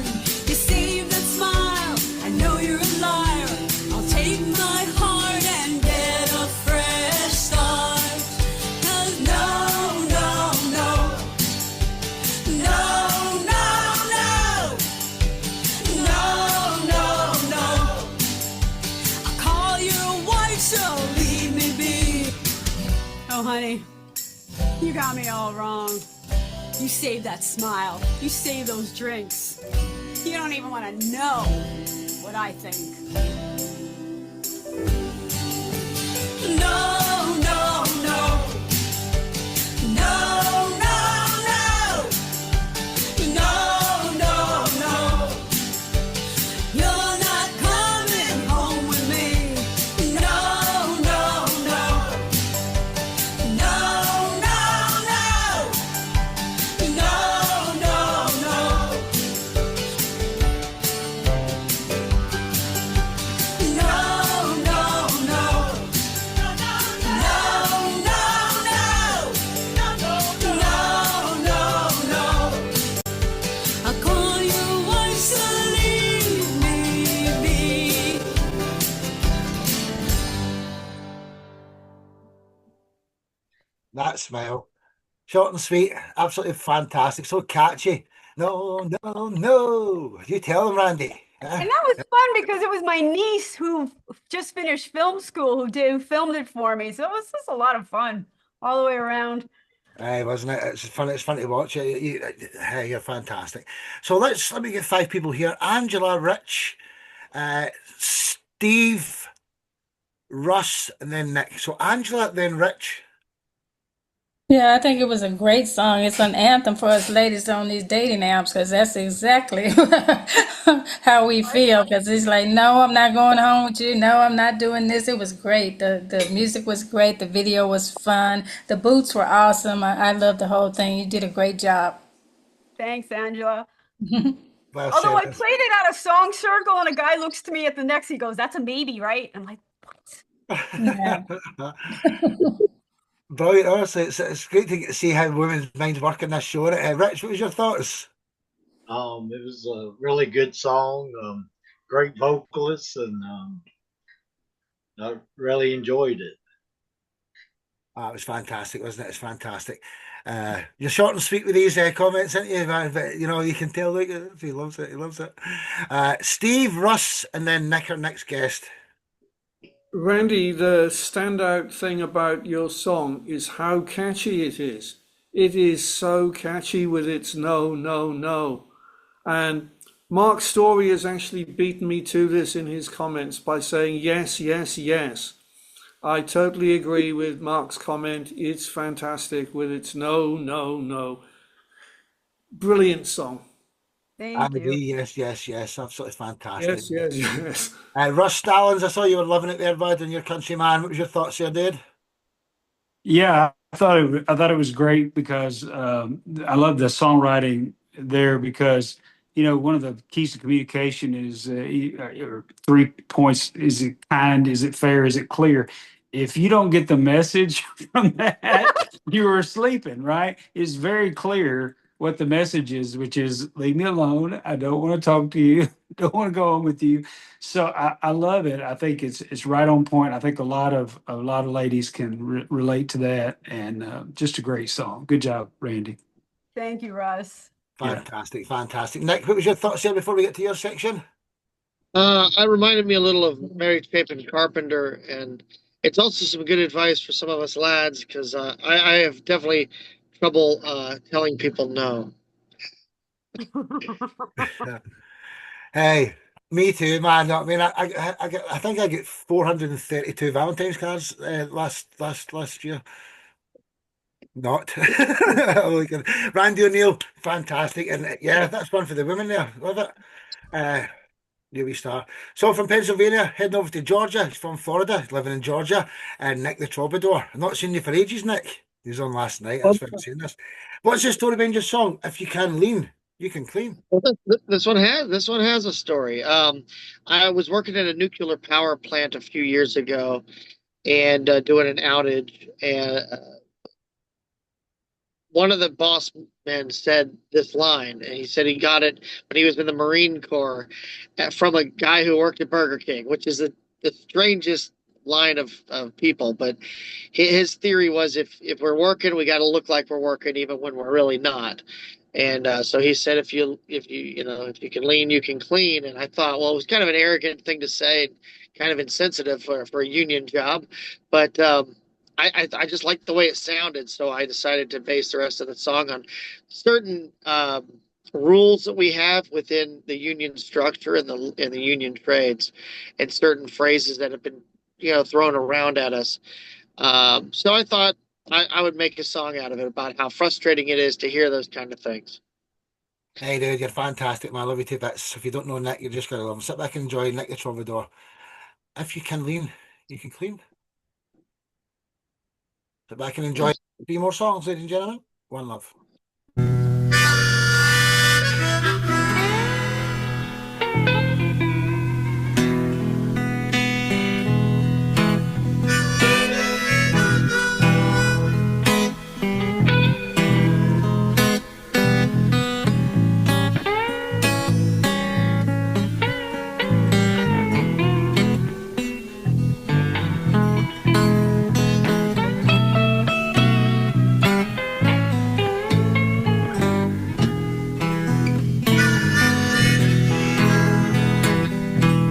You save that smile, I know you're a liar. I'll take my heart and get a fresh start. 'Cause no, no, no. No, no, no. No, no, no. I'll call your wife, so leave me be. Oh, honey, you got me all wrong. You saved that smile. You saved those drinks. You don't even want to know what I think. No, no, no. No, no, no. No, no, no. You're not coming home with me. No, no, no. No, no, no. No, no, no. No, no, no. No, no, no. No, no, no. I'll call your wife, so leave me be. That smile. Short and sweet, absolutely fantastic, so catchy. No, no, no. You tell them, Randy. And that was fun because it was my niece who just finished film school who filmed it for me. So it was just a lot of fun all the way around. Aye, wasn't it? It's fun. It's fun to watch. Hey, you're fantastic. So let me get 5 people here. Angela, Rich, Steve, Russ, and then Nick. So Angela, then Rich. Yeah, I think it was a great song. It's an anthem for us ladies on these dating apps because that's exactly how we feel. Because it's like, no, I'm not going home with you. No, I'm not doing this. It was great. The music was great. The video was fun. The boots were awesome. I loved the whole thing. You did a great job. Thanks, Angela. Well Although I said. played it at a song circle and a guy looks to me at the next, he goes, "That's a maybe, right?" I'm like, Yeah. Brilliant. Honestly, it's great to see how women's minds work in this show. Rich, what was your thoughts? It was a really good song, great vocalists, and I really enjoyed it. It was fantastic, wasn't it? It's fantastic. You're short and sweet with these comments, aren't you? But you know, you can tell like, he loves it. He loves it. Steve, Russ, and then Nick, our next guest. Randy, the standout thing about your song is how catchy it is. It is so catchy with its no, no, no. And Mark Story has actually beaten me to this in his comments by saying yes, yes, yes. I totally agree with Mark's comment. It's fantastic with its no, no, no. Brilliant song. Thank you. Yes, yes, yes. Absolutely fantastic. Yes, yes, yes. Russ Stallings, I saw you were loving it there, bud, and your country man. What was your thoughts there, dude? Yeah, I thought it was great because I love the songwriting there because one of the keys to communication is 3 points: is it kind? Is it fair? Is it clear? If you don't get the message from that, you are sleeping. Right? It's very clear what the message is, which is leave me alone. I don't want to talk to you. Don't want to go on with you. So I love it. I think it's right on point. I think a lot of ladies can relate to that, and just a great song. Good job, Randy. Thank you, Russ. Fantastic, fantastic. Nick, what was your thoughts there before we get to your section? It reminded me a little of Mary Chapin Carpenter, and it's also some good advice for some of us lads because I have definitely trouble telling people no. Hey, me too, man. I mean, I think I get 432 Valentine's cards last year. Not. Randy O'Neill, fantastic, and yeah, that's one for the women there. Love it. New star. So from Pennsylvania, heading over to Georgia. He's from Florida. He's living in Georgia. And Nick the Troubadour. I've not seen you for ages, Nick. He was on last night. That's why I'm saying this. What's the story behind your song? If you can lean, you can clean. Well, this one has a story. I was working at a nuclear power plant a few years ago, and doing an outage, and one of the boss men said this line, and he said he got it when he was in the Marine Corps from a guy who worked at Burger King, which is the strangest line of people. But his theory was if we're working, we got to look like we're working even when we're really not. And so he said, if you can lean, you can clean. And I thought, well, it was kind of an arrogant thing to say, kind of insensitive for a union job, but I just liked the way it sounded, so I decided to base the rest of the song on certain rules that we have within the union structure and the union trades, and certain phrases that have been thrown around at us. So I thought I would make a song out of it about how frustrating it is to hear those kind of things. Hey, dude, you're fantastic, man. I love you to bits. If you don't know Nick, you're just going to love him. Sit back and enjoy Nick the Troubadour. If you can lean, you can clean. Sit back and enjoy 3 more songs, ladies and gentlemen. One love.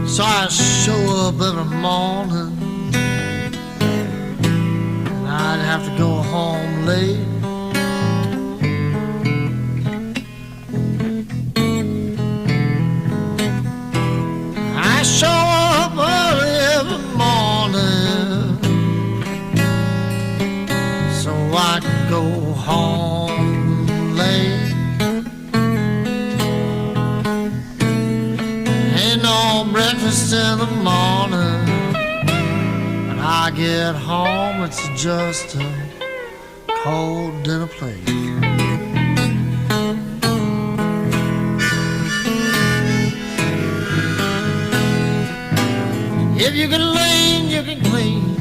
So I show up every morning, and I'd have to go home late. I show up early every morning, so I can go home late. No breakfast in the morning. When I get home, it's just a cold dinner plate. If you can lean, you can clean.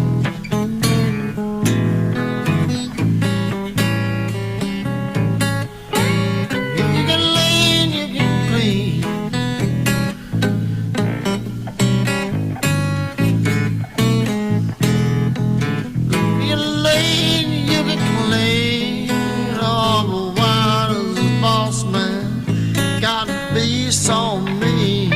If you can lean, you can clean. So mean.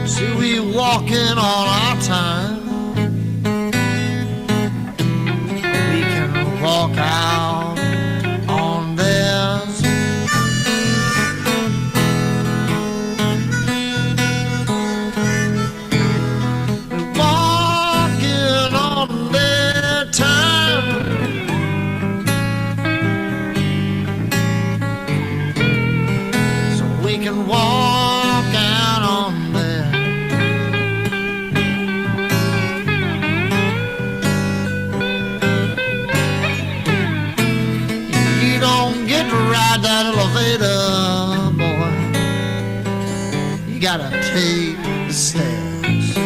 See, we walk in all our time. Walk out on theirs. Walking on their time. So we can walk out on theirs. Ride that elevator, boy. You gotta take the stairs.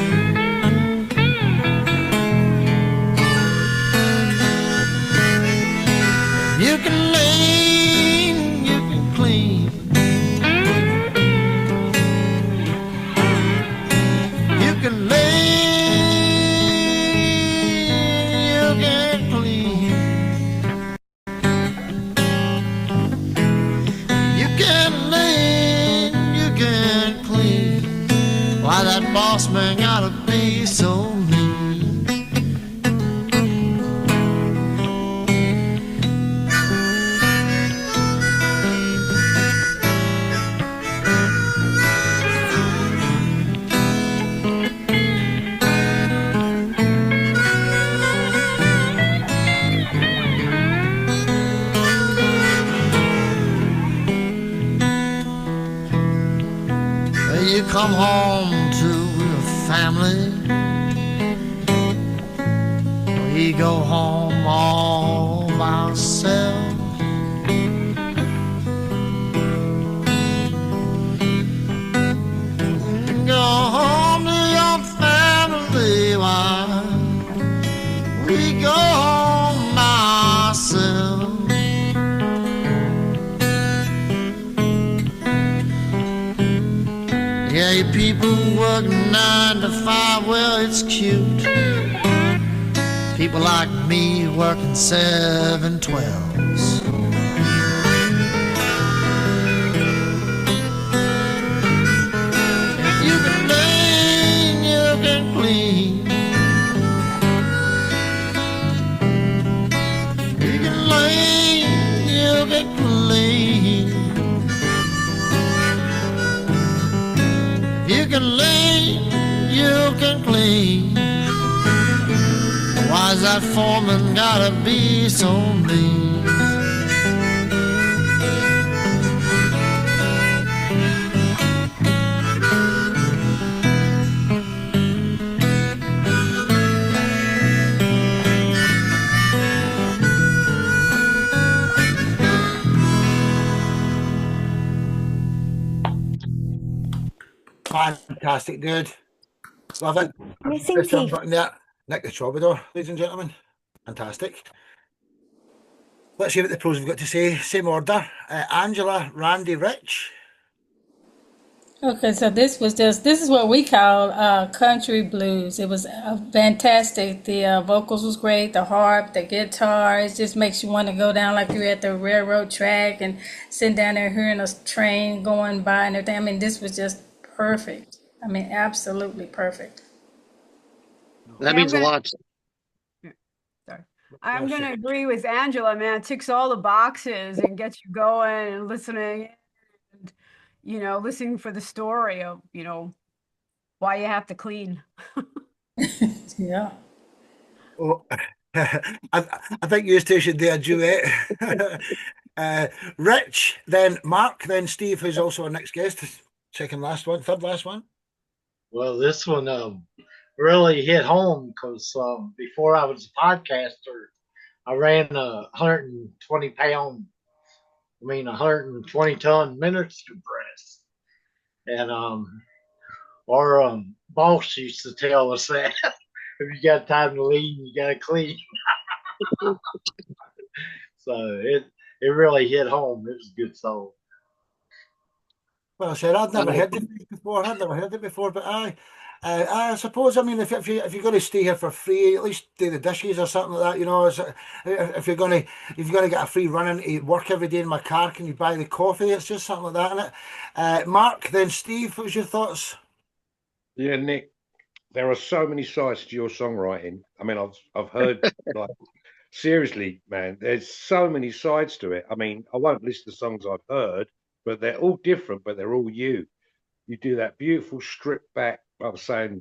You can lean, you can clean. You can lean, you can clean. Why that boss man gotta be so mean? You come home to your family. We go home all by ourselves. Go home to your family while we go home by ourselves. Yeah, you people work 9 to 5, well, it's cute. People like me working 7 12s. You can clean, you can clean. You can clean, you can clean. You can lean, you can clean. Why's that foreman gotta be so mean? Fantastic, dude. Love it. Missing Press the teeth. button there. Nick the Troubadour, ladies and gentlemen. Fantastic. Let's hear what the pros have got to say. Same order. Angela, Randy, Rich. Okay, so this is what we call country blues. It was fantastic. The vocals was great, the harp, the guitar. It just makes you want to go down like you're at the railroad track and sitting down there hearing a train going by and everything. I mean, this was just perfect. I mean, absolutely perfect. That means a lot. Sorry. I'm going to agree with Angela, man. It ticks all the boxes and gets you going and listening, and, you know, listening for the story of, you know, why you have to clean. Yeah. Oh, I think you two should do a duet. Rich, then Mark, then Steve, who's also our next guest. Third last one. Well, this one really hit home because before I was a podcaster, I ran a 120-ton minister press, and our boss used to tell us that if you got time to lean, you got to clean. So it really hit home. It was a good song. Well, said I'd never heard it before. But I suppose, I mean, if you're going to stay here for free, at least do the dishes or something like that. You know, if you're going to get a free run into work every day in my car, can you buy the coffee? It's just something like that, isn't it? Mark, then Steve, what was your thoughts? Yeah, Nick, there are so many sides to your songwriting. I mean, I've heard like seriously, man, there's so many sides to it. I mean, I won't list the songs I've heard, but they're all different, but they're all you. You do that beautiful stripped back, I was saying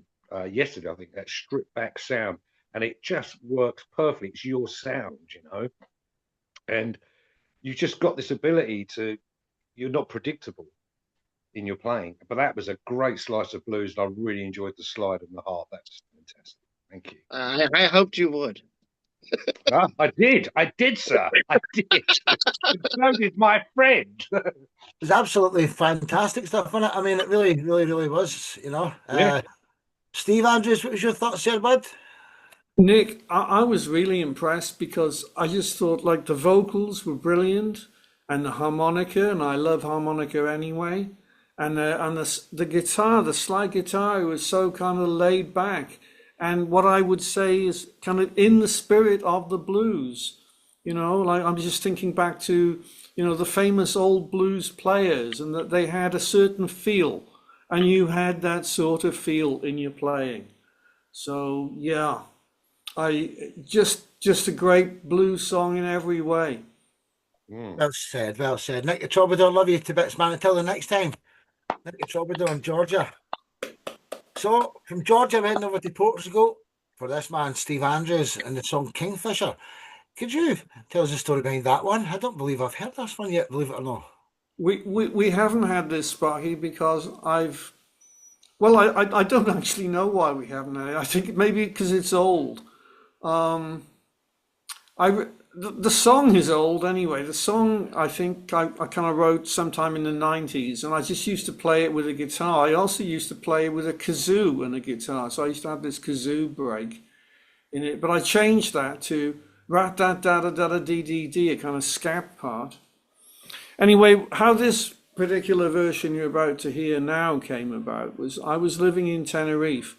yesterday, I think, that stripped back sound, and it just works perfectly. It's your sound, you know, and you just got this ability you're not predictable in your playing, but that was a great slice of blues, and I really enjoyed the slide and the harp. That's fantastic. Thank you. I hoped you would. I did, sir. I did. So did my friend. It's absolutely fantastic stuff, wasn't it? I mean, it really, really, really was, you know. Yeah. Steve Andrews, what was your thoughts there, bud? Nick, I was really impressed because I just thought like the vocals were brilliant and the harmonica, and I love harmonica anyway. And the guitar, the slide guitar was so kind of laid back. And what I would say is kind of in the spirit of the blues, you know, like I'm just thinking back to, you know, the famous old blues players, and that they had a certain feel, and you had that sort of feel in your playing. So yeah, just a great blues song in every way. Well said, well said. Nick the Troubadour, love you to bits, man. Until the next time. Nick the Troubadour in Georgia. So, from Georgia, we're heading over to Portugal for this man, Steve Andrews, and the song Kingfisher. Could you tell us the story behind that one? I don't believe I've heard this one yet, believe it or not. We haven't had this, Sparky, because I've Well, I don't actually know why we haven't. I think maybe because it's old. The song is old anyway. The song I think I kind of wrote sometime in the 90s, and I just used to play it with a guitar. I also used to play it with a kazoo and a guitar. So I used to have this kazoo break in it, but I changed that to rat da da da da da dee dee dee, a kind of scat part. Anyway, how this particular version you're about to hear now came about was I was living in Tenerife,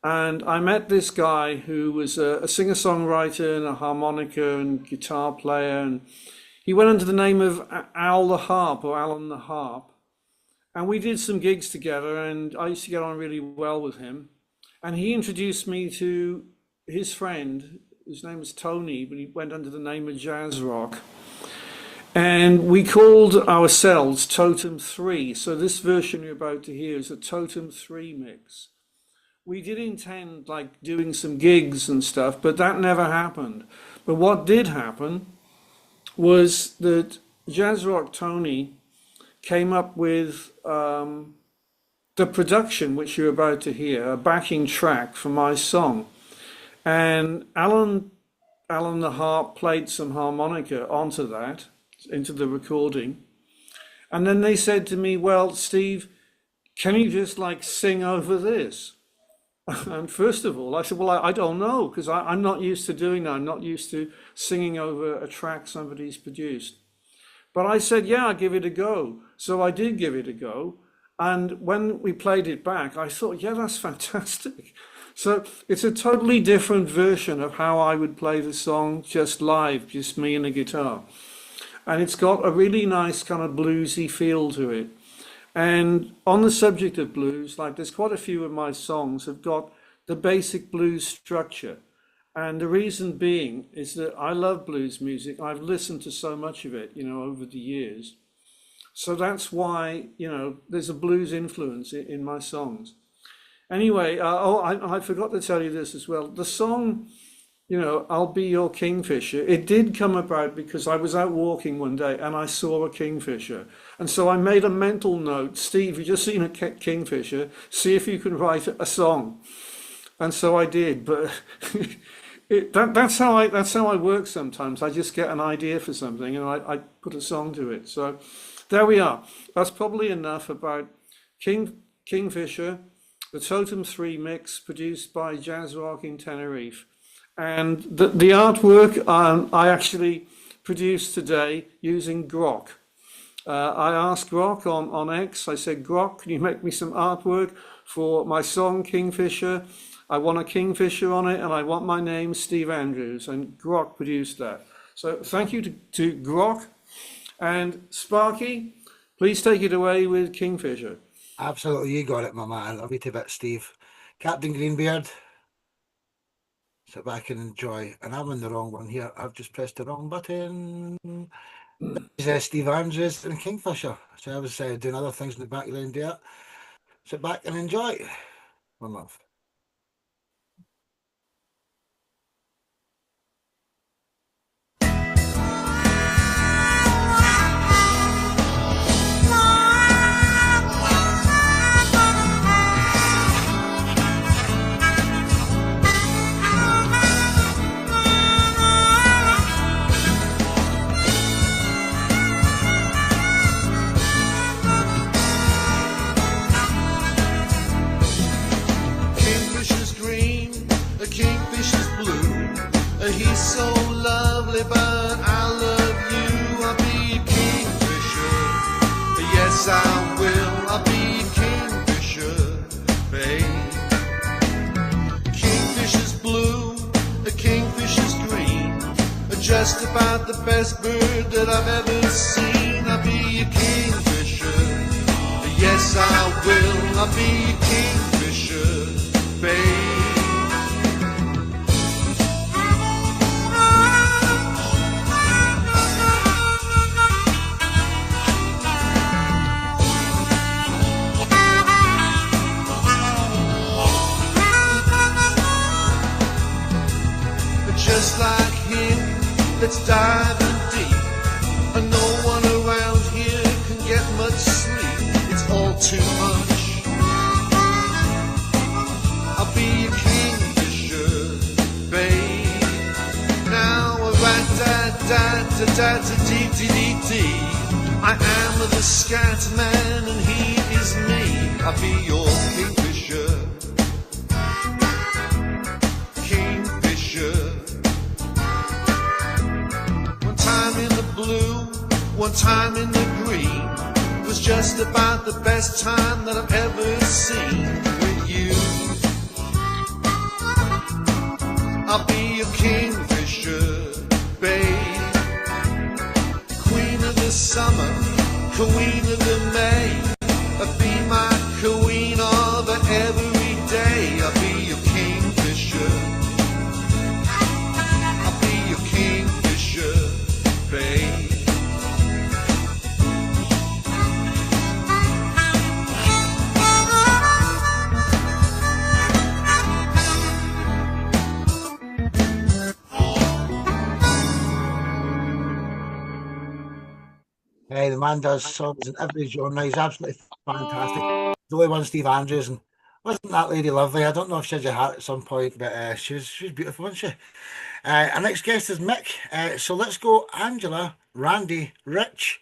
and I met this guy who was a singer-songwriter and a harmonica and guitar player, and he went under the name of Al the Harp, or Alan the Harp, and we did some gigs together, and I used to get on really well with him, and he introduced me to his friend, whose name was Tony, but he went under the name of Jazz Rock. And we called ourselves Totem 3. So this version you're about to hear is a Totem 3 mix. We did intend like doing some gigs and stuff, but that never happened. But what did happen was that Jazz Rock Tony came up with the production which you're about to hear, a backing track for my song. And Alan the Harp played some harmonica onto that, into the recording. And then they said to me, well, Steve, can you just like sing over this? And first of all, I said, well, I don't know, because I'm not used to doing that. I'm not used to singing over a track somebody's produced. But I said, yeah, I'll give it a go. So I did give it a go. And when we played it back, I thought, yeah, that's fantastic. So it's a totally different version of how I would play the song just live, just me and a guitar. And it's got a really nice kind of bluesy feel to it. And on the subject of blues, like there's quite a few of my songs have got the basic blues structure. And the reason being is that I love blues music. I've listened to so much of it, over the years. So that's why, there's a blues influence in my songs. Anyway, I forgot to tell you this as well. The song, I'll Be Your Kingfisher, it did come about because I was out walking one day and I saw a kingfisher. And so I made a mental note, Steve, you've just seen a kingfisher, see if you can write a song. And so I did, but that's how I work sometimes. I just get an idea for something and I put a song to it. So there we are. That's probably enough about Kingfisher, the Totem 3 mix produced by Jazz Rock in Tenerife. And the artwork I actually produced today using Grok. I asked Grok on X, I said, Grok, can you make me some artwork for my song Kingfisher? I want a kingfisher on it and I want my name Steve Andrews, and Grok produced that. So thank you to Grok. And Sparky, please take it away with Kingfisher. Absolutely, you got it, my man. Love you to bits, Steve. Captain Greenbeard, sit back and enjoy. And I'm on the wrong one here. I've just pressed the wrong button. This is Steve Andrews and Kingfisher. So I was doing other things in the background there. Sit back and enjoy. One love. He's so lovely, but I love you. I'll be a kingfisher. Yes, I will. I'll be a kingfisher, babe. Kingfisher's blue, a kingfisher's green. Just about the best bird that I've ever seen. I'll be a kingfisher. Yes, I will. I'll be a kingfisher, babe. Just like him, let's dive in deep. And no one around here can get much sleep. It's all too much. da-da-da-dee-dee-dee-dee. I am the scat man and he is me. I'll be your kingfisher. Kingfisher. One time in the blue, one time in the green, was just about the best time that I've ever seen with you. I'll be your kingfisher, babe. Queen of the summer, queen of the May. Be my queen of the every day. I'll be your kingfisher. I'll be your kingfisher, babe. Hey, the man does songs in every genre. He's absolutely fantastic. The only one, Steve Andrews, and wasn't that lady lovely? I don't know if she had your heart at some point, but she was beautiful, wasn't she? Our next guest is Mick. So let's go Angela, Randy, Rich,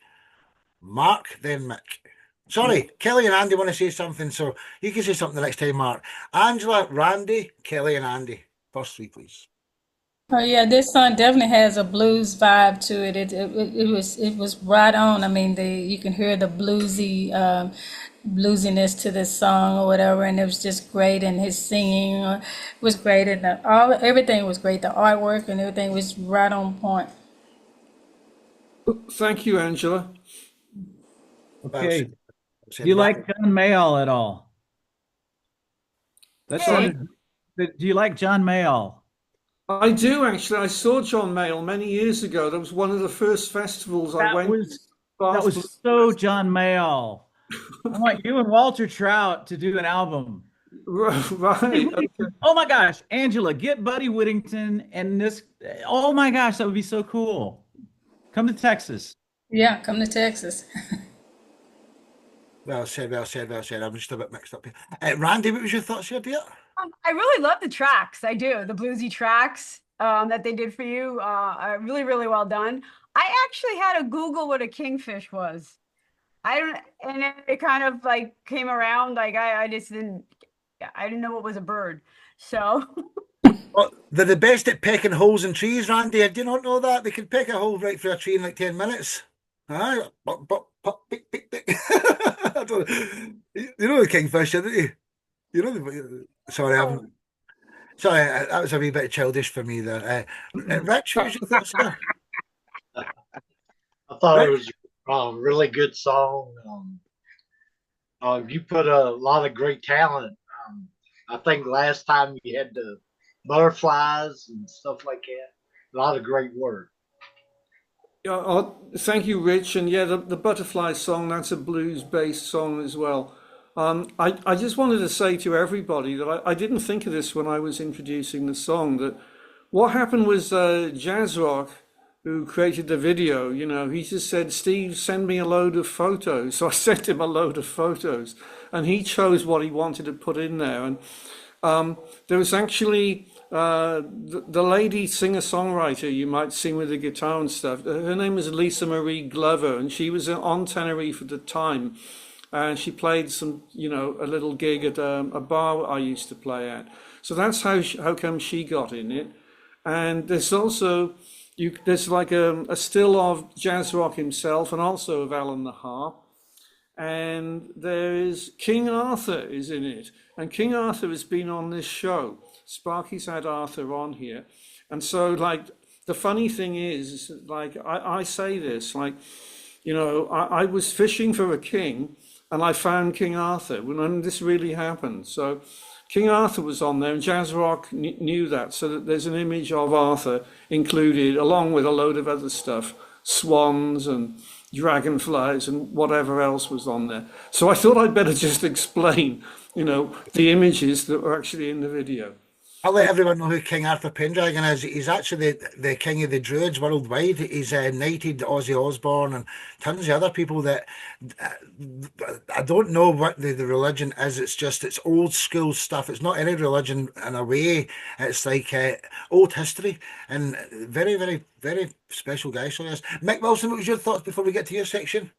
Mark, then Mick. Sorry, Kelly and Andy want to say something, so you can say something the next time, Mark. Angela, Randy, Kelly, and Andy. First three, please. Oh yeah, this song definitely has a blues vibe to it. It was right on. I mean, you can hear the bluesiness to this song or whatever, and it was just great. And his singing was great, and everything was great. The artwork and everything was right on point. Thank you, Angela. Okay. Do you like John Mayall at all? Do you like John Mayall? I do, actually. I saw John Mayall many years ago. That was one of the first festivals I went to. That was so John Mayall. I want you and Walter Trout to do an album. Right. Okay. Oh my gosh, Angela, get Buddy Whittington and this. Oh my gosh, that would be so cool. Come to Texas. Yeah, come to Texas. Well said. I'm just a bit mixed up here. Randy, what was your thoughts here, dear? I really love the tracks. I do. The bluesy tracks that they did for you are really, really well done. I actually had to Google what a kingfish was. And then it kind of like came around. Like I didn't know it was a bird. So. Well, they're the best at pecking holes in trees, Randy. I did not know that. They can peck a hole right through a tree in like 10 minutes. Aye. I don't know. You know the kingfish, didn't you? You know the. Sorry, that was a wee bit childish for me there. Rich, what was your thoughts there? I thought it was a really good song. You put a lot of great talent. I think last time you had the butterflies and stuff like that. A lot of great work. Thank you, Rich. And yeah, the Butterfly song, that's a blues-based song as well. I just wanted to say to everybody that I didn't think of this when I was introducing the song, that what happened was Jazz Rock, who created the video, he just said, Steve, send me a load of photos. So I sent him a load of photos, and he chose what he wanted to put in there. And there was actually the lady singer-songwriter you might sing with the guitar and stuff. Her name is Lisa Marie Glover, and she was on Tenerife at the time. And she played some, a little gig at a bar I used to play at. So that's how come she got in it. And there's also, there's like a still of Jazz Rock himself and also of Alan the Harp. And there is King Arthur is in it. And King Arthur has been on this show. Sparky's had Arthur on here. And so the funny thing is I say this, I was fishing for a king, and I found King Arthur when this really happened. So King Arthur was on there, and Jazz Rock knew that. So that there's an image of Arthur included, along with a load of other stuff, swans and dragonflies and whatever else was on there. So I thought I'd better just explain, the images that were actually in the video. I'll let everyone know who King Arthur Pendragon is. He's actually the king of the Druids worldwide. He's knighted Ozzy Osbourne and tons of other people that I don't know what the religion is. It's just, it's old school stuff. It's not any religion in a way. It's like old history and very, very, very special guy. So yes. Mick Wilson, what was your thoughts before we get to your section?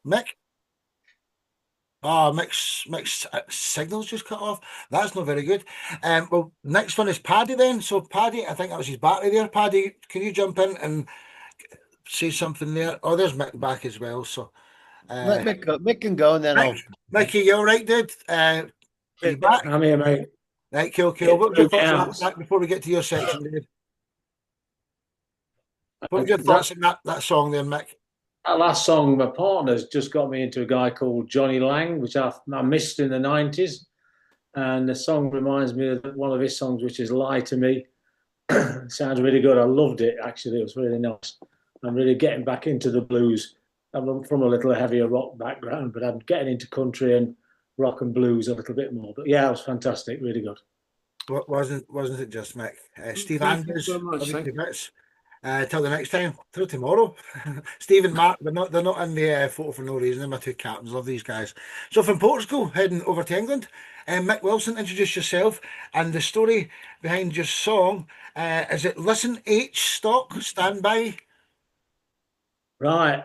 Mick? Oh, Mick's signal's just cut off. That's not very good. Well, next one is Paddy then. So Paddy, I think that was his battery there. Paddy, can you jump in and say something there? Oh, there's Mick back as well. So Let Mick can go, and then I'll. Mickey, you all right, dude? You back? I'm here, mate. Right, cool. What was your thoughts on that before we get to your section, David? What were your thoughts on that song there, Mick? That last song, my partner's just got me into a guy called Johnny Lang, which I missed in the 90s. And the song reminds me of one of his songs, which is Lie to Me. Sounds really good. I loved it, actually. It was really nice. I'm really getting back into the blues. I'm from a little heavier rock background, but I'm getting into country and rock and blues a little bit more. But yeah, it was fantastic. Really good. Wasn't it just Mick? Steve Thank you Andrews, so much. Thank you. till the next time, till tomorrow. Steve and Mark, they're not in the photo for no reason. They're my two captains. Love these guys. So from Portugal, heading over to England, Mick Wilson, introduce yourself and the story behind your song. Is it Listen H Stock Stand By? Right.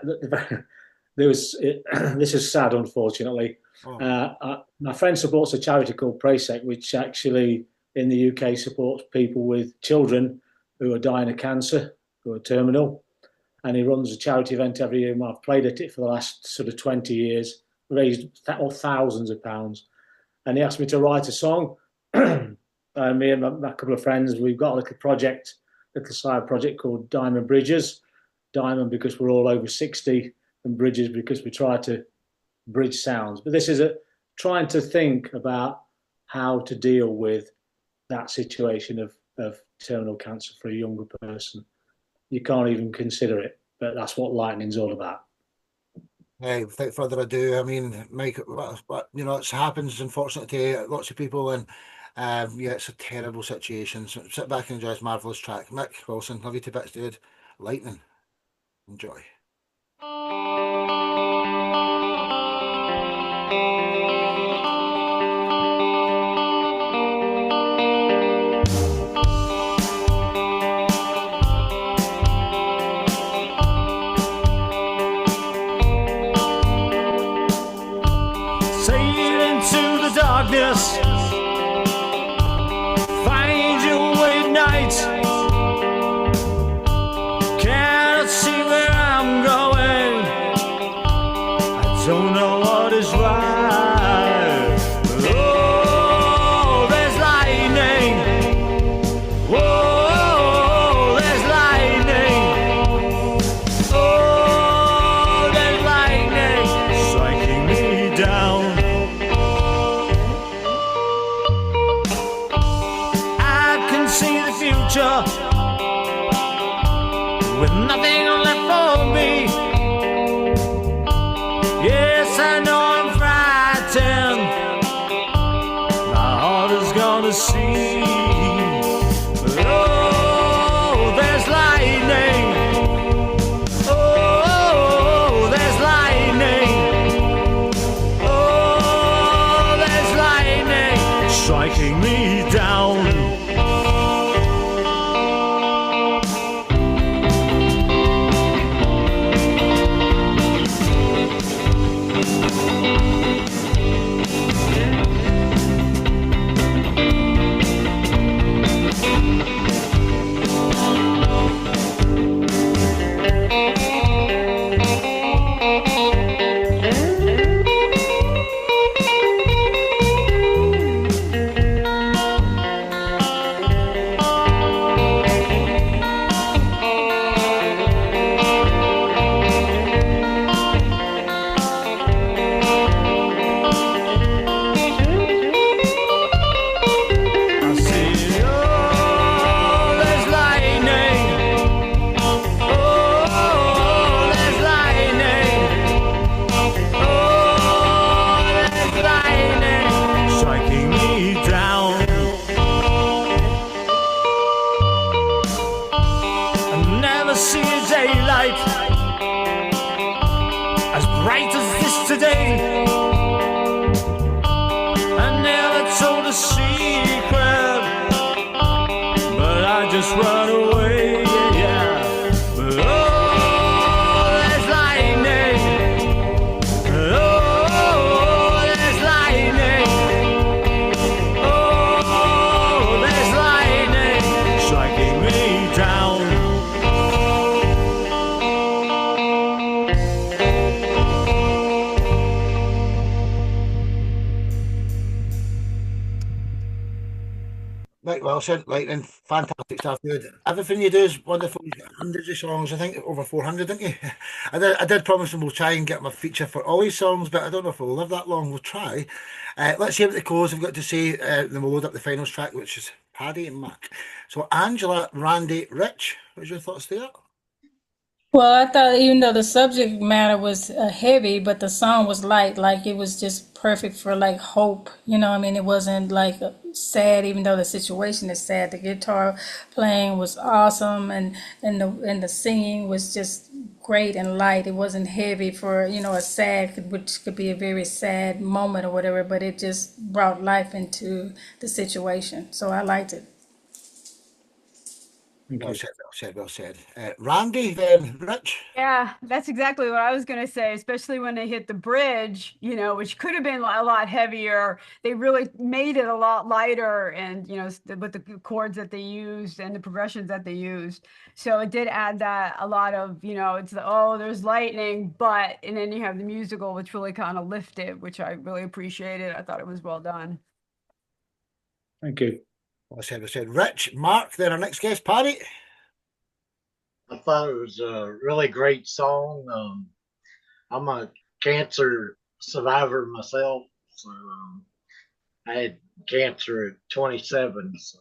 This is sad, unfortunately. My friend supports a charity called Praysec, which actually in the UK supports people with children who are dying of cancer, who are terminal. And he runs a charity event every year. And I've played at it for the last sort of 20 years, raised thousands of pounds. And he asked me to write a song. Me and my couple of friends, we've got a little side project called Diamond Bridges. Diamond because we're all over 60, and Bridges because we try to bridge sounds. But this is trying to think about how to deal with that situation of terminal cancer for a younger person. You can't even consider it, but that's what Lightning's all about. Yeah, without further ado, I mean, Mike, it happens unfortunately to lots of people, and it's a terrible situation. So sit back and enjoy this marvellous track. Mick Wilson, love you to bits, dude. Lightning, enjoy. Darkness, find your way at night. Cannot see where I'm going. I don't know what is right. Oh, there's lightning. Whoa, there's lightning. Oh, there's lightning striking me down. With nothing left for me. Yes, I know I'm frightened. My heart is gonna see. Oh, there's lightning. Oh, there's lightning. Oh, there's lightning striking me down. Right, well said, Lightning. Fantastic stuff, dude. Everything you do is wonderful. You've got hundreds of songs, I think over 400, didn't you? I did promise him we'll try and get my feature for all his songs, but I don't know if we'll live that long. We'll try. Let's see what the close have got to say. Then we'll load up the finals track, which is Paddy and Mac. So, Angela, Randy, Rich, what's your thoughts there? Well, I thought even though the subject matter was heavy, but the song was light, like it was just perfect for like hope. You know, what I mean, it wasn't like sad, even though the situation is sad. The guitar playing was awesome, and the singing was just great and light. It wasn't heavy for a sad, which could be a very sad moment or whatever, but it just brought life into the situation. So I liked it. Well said, well said, well said. Randy, then Rich. Yeah, that's exactly what I was going to say, especially when they hit the bridge, which could have been a lot heavier. They really made it a lot lighter and, with the chords that they used and the progressions that they used. So it did add that a lot of, it's there's lightning, and then you have the musical, which really kind of lifted, which I really appreciated. I thought it was well done. Thank you. Well said, well said. Rich, Mark, then our next guest, Paddy. I thought it was a really great song. I'm a cancer survivor myself, so I had cancer at 27, so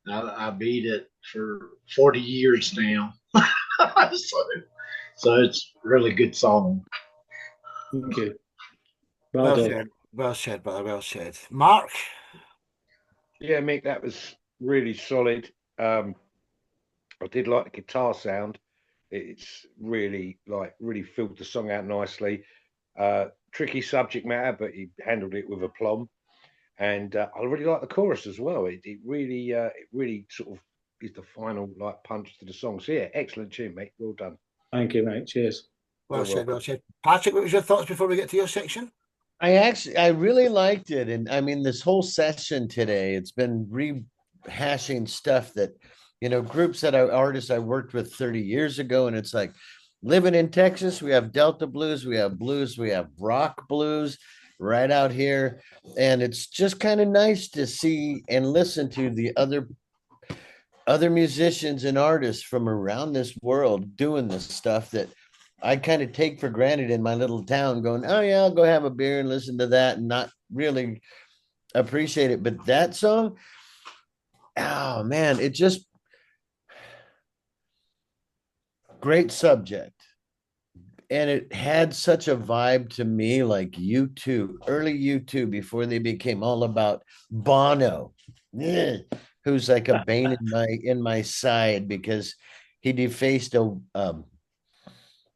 I beat it for 40 years now. so it's a really good song. Thank you. Well said, well said, brother, well said. Mark. Yeah, Mick, that was really solid. I did like the guitar sound. It's really filled the song out nicely. Tricky subject matter, but he handled it with aplomb. And I really like the chorus as well. It really sort of is the final punch to the song. So yeah, excellent tune, mate. Well done. Thank you, mate. Cheers. Well said, well said. Patrick, what was your thoughts before we get to your section? I really liked it. And I mean, this whole session today, it's been rehashing stuff that, groups artists I worked with 30 years ago. And it's like living in Texas, we have Delta blues, we have rock blues right out here. And it's just kind of nice to see and listen to the other musicians and artists from around this world doing this stuff that I kind of take for granted in my little town, going, oh yeah, I'll go have a beer and listen to that and not really appreciate it. But that song, oh man, it just great subject. And it had such a vibe to me, like U2, early U2, before they became all about Bono, who's like a bane in my side because he defaced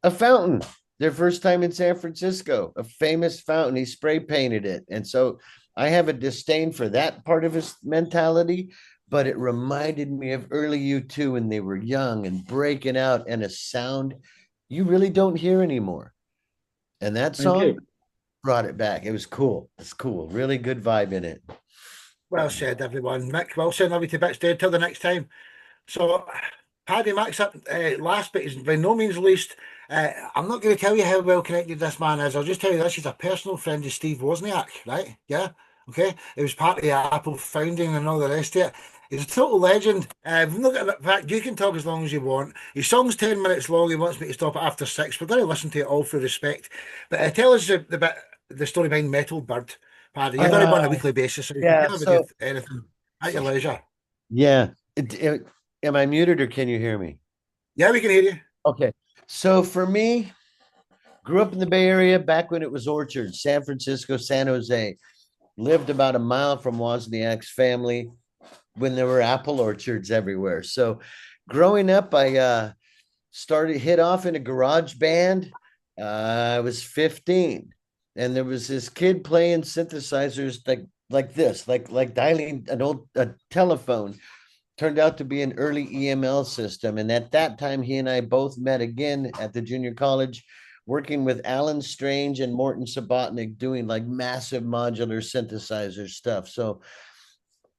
a fountain, their first time in San Francisco, a famous fountain. He spray painted it. And so I have a disdain for that part of his mentality, but it reminded me of early U2 when they were young and breaking out, and a sound you really don't hear anymore. And that song brought it back. It was cool. It's cool. Really good vibe in it. Well said, everyone. Mick Wilson, love you to bits, dude. Till the next time. So, Paddy Mac's up last, but he's by no means least. I'm not going to tell you how well connected this man is. I'll just tell you this: he's a personal friend of Steve Wozniak, right? Yeah, okay. It was part of the Apple founding and all the rest of it. He's a total legend. Look at the fact you can talk as long as you want. His song's 10 minutes long. He wants me to stop it after 6. We're going to listen to it all for respect. But tell us the story behind Metal Bird, Paddy. You're going to on a weekly basis, so you can do anything at your leisure. Yeah. Am I muted or can you hear me? Yeah, we can hear you. Okay. So for me, grew up in the Bay Area back when it was Orchard, San Francisco, San Jose. Lived about a mile from Wozniak's family when there were apple orchards everywhere. So growing up, I hit off in a garage band. I was 15, and there was this kid playing synthesizers like this, like dialing a telephone. Turned out to be an early EML system. And at that time, he and I both met again at the junior college, working with Alan Strange and Morton Subotnick, doing like massive modular synthesizer stuff. So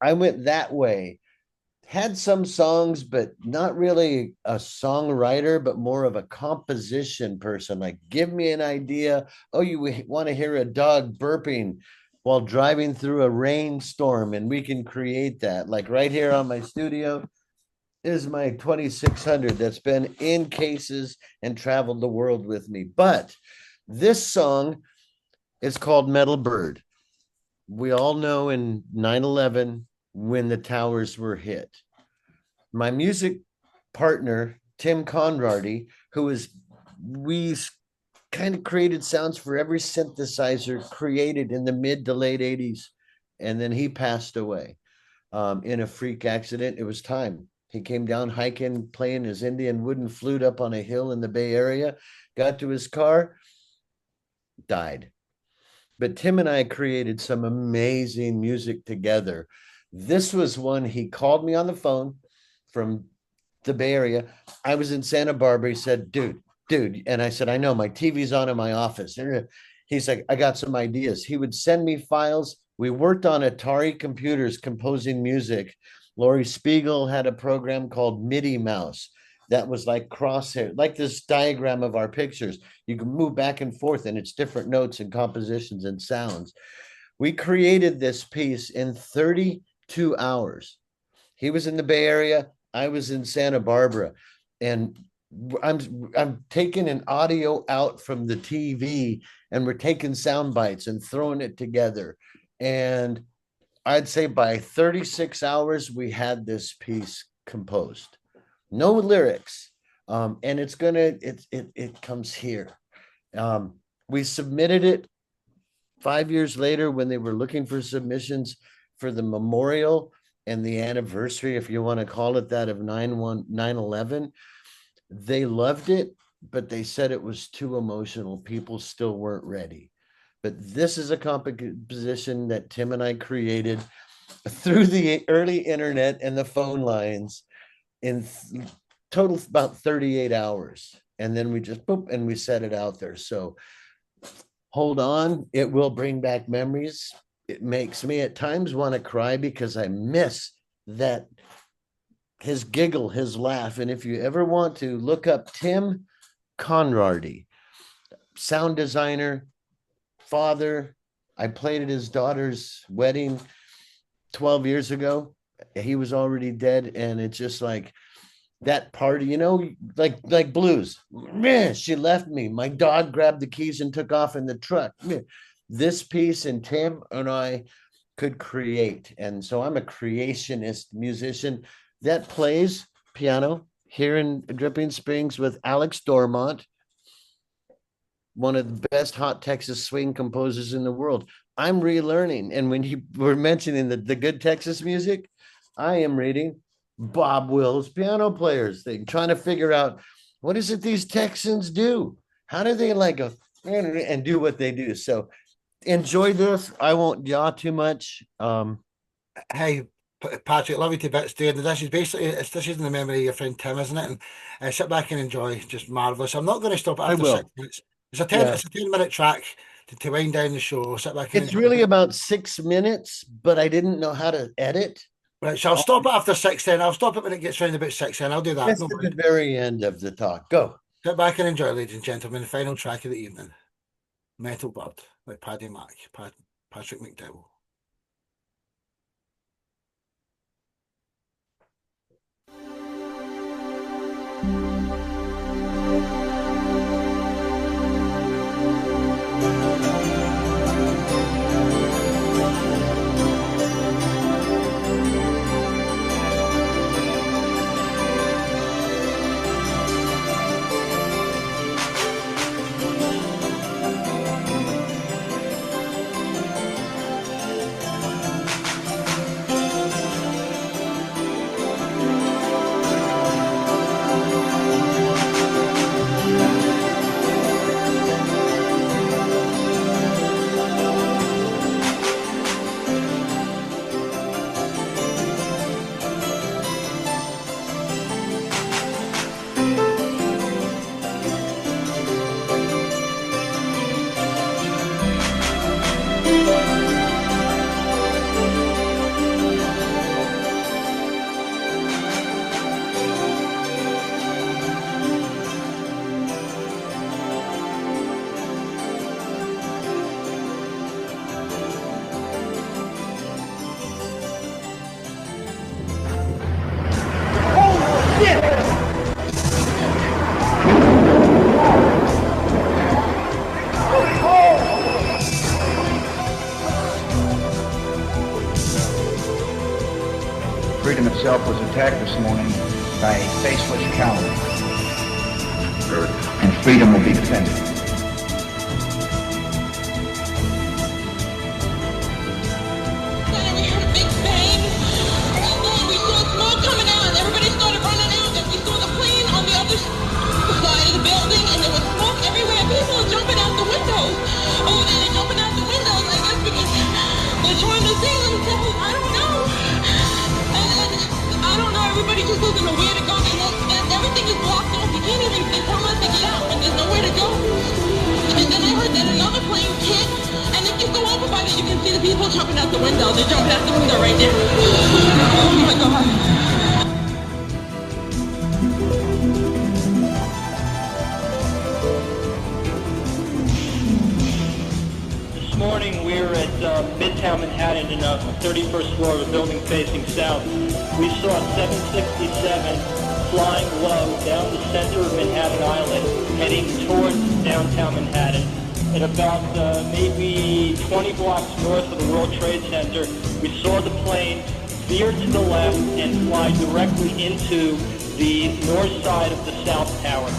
I went that way. Had some songs, but not really a songwriter, but more of a composition person. Like, give me an idea. Oh, you want to hear a dog burping? while driving through a rainstorm, and we can create that. Like right here on my studio is my 2600 that's been in cases and traveled the world with me. But this song is called Metal Bird. We all know in 9/11 when the towers were hit. My music partner, Tim Conradi, we kind of created sounds for every synthesizer created in the mid to late 80s. And then he passed away in a freak accident. It was time. He came down hiking, playing his Indian wooden flute up on a hill in the Bay Area, got to his car, died. But Tim and I created some amazing music together. This was one he called me on the phone from the Bay Area. I was in Santa Barbara. He said, dude. And I said, I know, my TV's on in my office. He's like, I got some ideas. He would send me files. We worked on Atari computers composing music. Laurie Spiegel had a program called MIDI Mouse that was like crosshair, like this diagram of our pictures. You can move back and forth and it's different notes and compositions and sounds. We created this piece in 32 hours. He was in the Bay Area. I was in Santa Barbara, and I'm taking an audio out from the TV, and we're taking sound bites and throwing it together. And I'd say by 36 hours, we had this piece composed. No lyrics. And it comes here. We submitted it 5 years later when they were looking for submissions for the memorial and the anniversary, if you want to call it that, of 9/11. They loved it, but they said it was too emotional. People still weren't ready. But this is a composition that Tim and I created through the early internet and the phone lines in total about 38 hours. And then we just boop, and we set it out there. So hold on, it will bring back memories. It makes me at times want to cry because I miss that, his giggle, his laugh. And if you ever want to look up Tim Conradi, sound designer, father. I played at his daughter's wedding 12 years ago. He was already dead. And it's just like that party, you know, like blues. Man, she left me. My dog grabbed the keys and took off in the truck. This piece, and Tim and I could create. And so I'm a creationist musician that plays piano here in Dripping Springs with Alex Dormont, one of the best hot Texas swing composers in the world. I'm relearning. And when you were mentioning the good Texas music, I am reading Bob Wills piano players thing, trying to figure out what is it these Texans do? How do they like go and do what they do? So enjoy this. I won't yaw too much. Hey, Patrick, love you to bits, dude. This is basically, this is in the memory of your friend Tim, isn't it? And sit back and enjoy. Just marvelous. I'm not going to stop it after 6 minutes. It's a 10-minute track to wind down the show. Sit back and It's enjoy. really about 6 minutes, but I didn't know how to edit. Right, so I'll stop it after 6 then. I'll stop it when it gets round about 6 then. I'll do that. That's No at worries. the very end of the talk. Go. Sit back and enjoy, ladies and gentlemen. The final track of the evening. Metal Bird by Paddy Mac, Patrick McDowell. station itself was attacked this morning by a faceless coward. And freedom will be defended. Everybody just doesn't know where to go. Everything is blocked off. You can't even tell us to get out, and there's nowhere to go. And then I heard that another plane hit, and if you go over by there, you can see the people jumping out the window. They're jumping out the window right now. Oh my God. This morning we were at Midtown Manhattan in the 31st floor of a building facing south. We saw 767 flying low down the center of Manhattan Island, heading towards downtown Manhattan. At about maybe 20 blocks north of the World Trade Center, we saw the plane veer to the left and fly directly into the north side of the South Tower.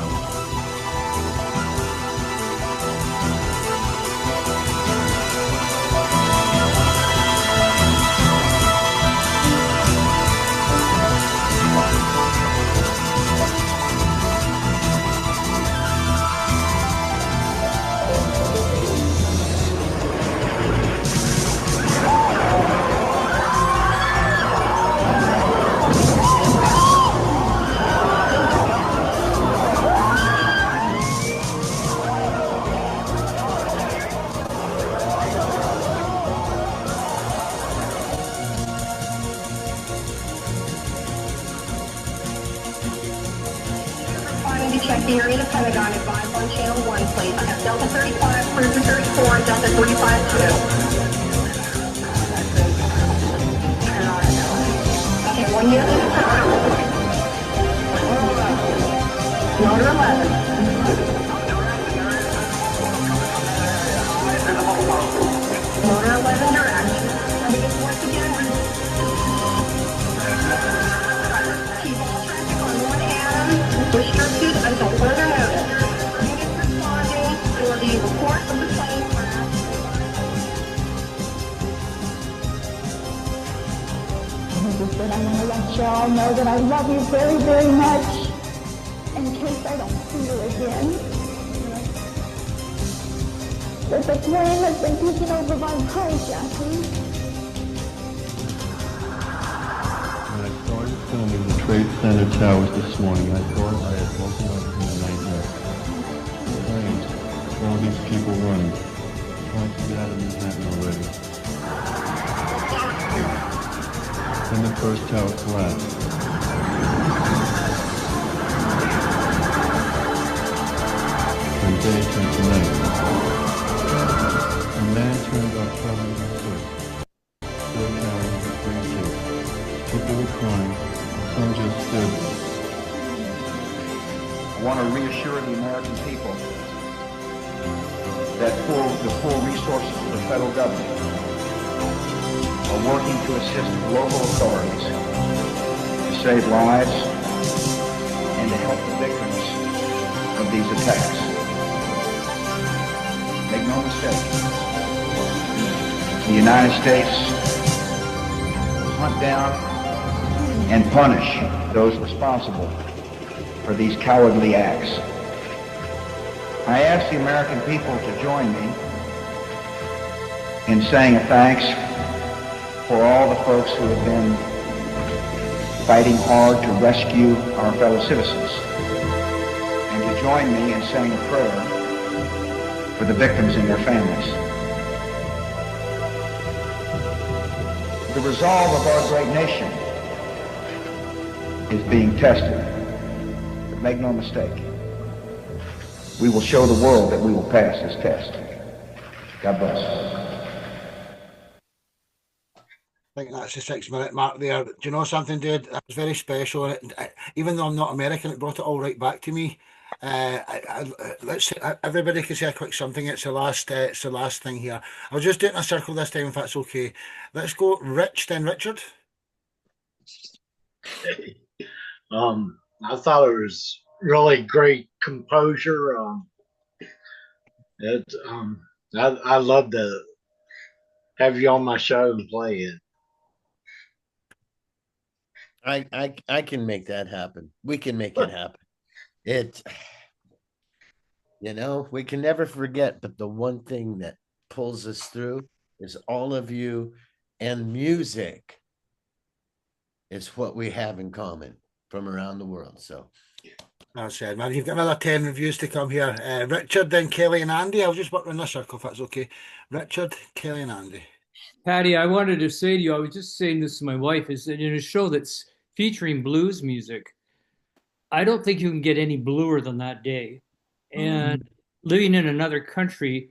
Check the area of the Pentagon. Advise on channel 1, please. I have Delta 35, Cruiser 34, and Delta 35-2. Okay, 1 unit is Motor 11. Motor 11 direct. Once again, keep all traffic on 1 Adam. Restricted until further notice. Units responding for the report of the plane crash. I want to let y'all know that I love you very, very much. In case I don't see you again. That the plane has been taken over by hijackers. When I started filming the Trade Center towers this morning, I thought I had woken up from a nightmare. Planes, all these people running, trying to get out of Manhattan already. Then the first tower collapsed. From day turned to night. A man turned up traveling in search. Still carrying his green suit. People were crying. Some just stood. I want to reassure the American people that the full resources of the federal government are working to assist local authorities to save lives and to help the victims of these attacks. Make no mistake, the United States will hunt down and punish those responsible for these cowardly acts. I ask the American people to join me in saying a thanks for all the folks who have been fighting hard to rescue our fellow citizens, and to join me in saying a prayer for the victims and their families. The resolve of our great nation is being tested. But make no mistake, we will show the world that we will pass this test. God bless. I think that's the 6-minute mark there. Do you know something, dude? That was very special. Even though I'm not American, it brought it all right back to me. Let's say, everybody can say a quick something. It's the last thing here. I'll just do it in a circle this time, if that's okay. Let's go Rich, then Richard. I thought it was really great composure. It, I love to have you on my show and play it. I can make that happen. We can make it happen. It, we can never forget, but the one thing that pulls us through is all of you, and music is what we have in common from around the world. So That's it, man. You've got another 10 reviews to come here. Richard, then Kelly and Andy. I'll just work in this circle if that's okay. Richard, Kelly, and Andy. Patty, I wanted to say to you, I was just saying this to my wife, is that in a show that's featuring blues music, I don't think you can get any bluer than that day. And living in another country,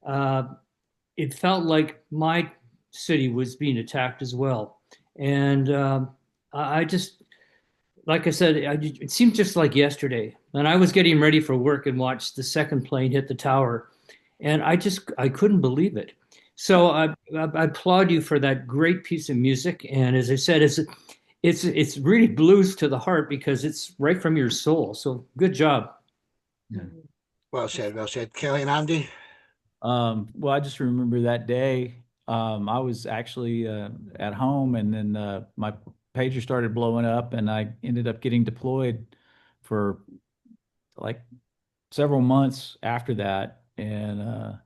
it felt like my city was being attacked as well. And I just, like I said, it seemed just like yesterday. And I was getting ready for work and watched the second plane hit the tower. And I couldn't believe it. So I applaud you for that great piece of music. And as I said, it's really blues to the heart because it's right from your soul. So good job. Well said, well said. Kelly and Andy. Well, I just remember that day. I was actually at home, and then my pager started blowing up, and I ended up getting deployed for like several months after that, and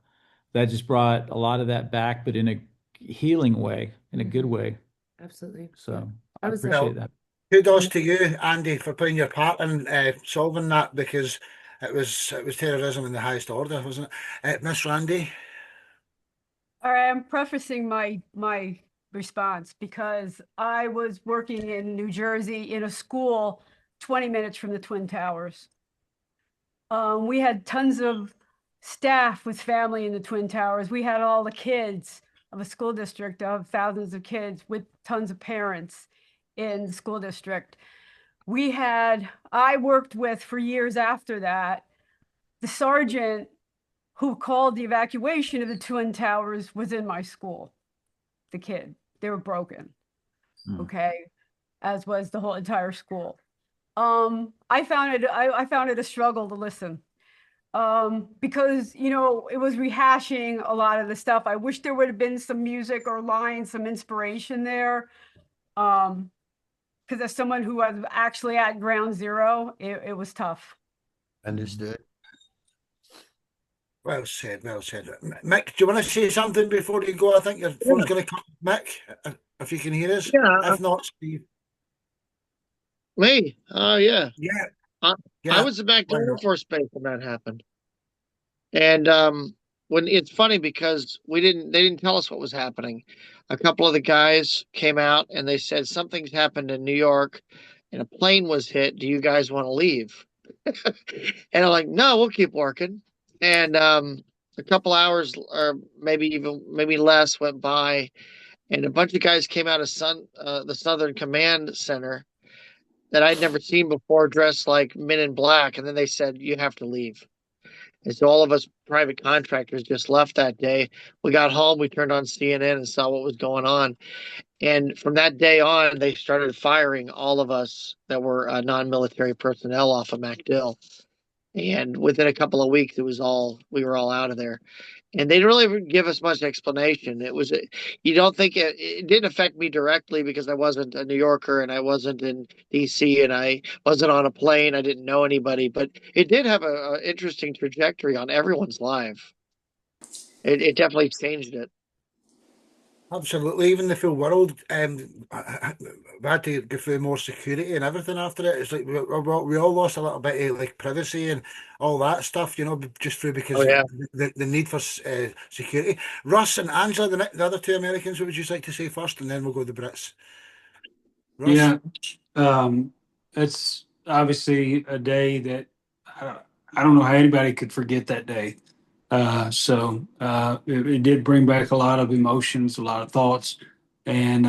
that just brought a lot of that back, but in a healing way, in a good way. Absolutely. So I was- appreciate that. Kudos to you, Andy, for playing your part in solving that, because it was terrorism in the highest order, wasn't it? Miss Randy. All right, I'm prefacing my response because I was working in New Jersey in a school 20 minutes from the Twin Towers. We had tons of staff with family in the Twin Towers. We had all the kids of a school district of thousands of kids with tons of parents in the school district. I worked with for years after that, the sergeant who called the evacuation of the Twin Towers was in my school. The kid, they were broken. Okay. As was the whole entire school. I found it a struggle to listen. Because, it was rehashing a lot of the stuff. I wish there would have been some music or lines, some inspiration there. Because as someone who was actually at ground zero, it was tough. Understood. Well said, well said. Mick, do you want to say something before you go? I think your phone's going to come. Mick, if you can hear us. Yeah. If not, Steve. Me? Oh, yeah. Yeah. I was back to Air Force Base when that happened. And when it's funny because they didn't tell us what was happening. A couple of the guys came out and they said something's happened in New York and a plane was hit. Do you guys want to leave? And I'm like, no, we'll keep working. And a couple hours or maybe less went by, and a bunch of guys came out of the Southern Command Center that I'd never seen before, dressed like Men in Black, and then they said, you have to leave. And so all of us private contractors just left that day. We got home, we turned on CNN and saw what was going on. And from that day on, they started firing all of us that were non-military personnel off of MacDill. And within a couple of weeks, we were all out of there. And they didn't really give us much explanation. You don't think it didn't affect me directly because I wasn't a New Yorker and I wasn't in DC and I wasn't on a plane. I didn't know anybody, but it did have an interesting trajectory on everyone's life. It definitely changed it. Absolutely, even the full world. We had to go through more security and everything after it. It's like we all lost a little bit of like privacy and all that stuff, just through because the need for security. Russ and Angela, the other two Americans, what would you like to say first, and then we'll go to the Brits. Russ? Yeah, it's obviously a day that I don't know how anybody could forget that day. So it did bring back a lot of emotions, a lot of thoughts, and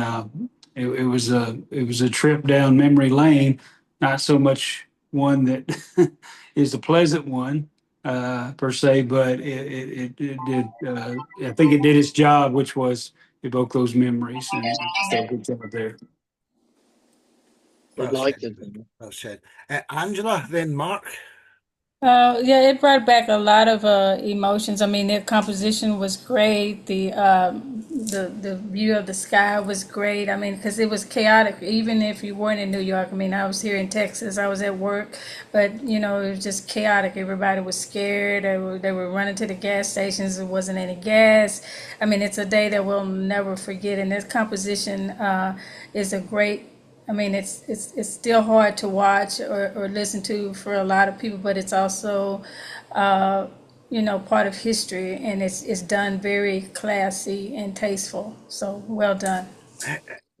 it was a trip down memory lane. Not so much one that is a pleasant one per se, but it did. I think it did its job, which was evoke those memories, and so good job there. would Well like said. it. Well said. Angela, then Mark. Yeah, it brought back a lot of emotions. I mean, their composition was great. The view of the sky was great. I mean, because it was chaotic. Even if you weren't in New York, I mean, I was here in Texas. I was at work, but you know, it was just chaotic. Everybody was scared. They were running to the gas stations. There wasn't any gas. I mean, it's a day that we'll never forget. And this composition is a great. I mean, it's still hard to watch or listen to for a lot of people, but it's also, you know, part of history, and it's done very classy and tasteful. So well done.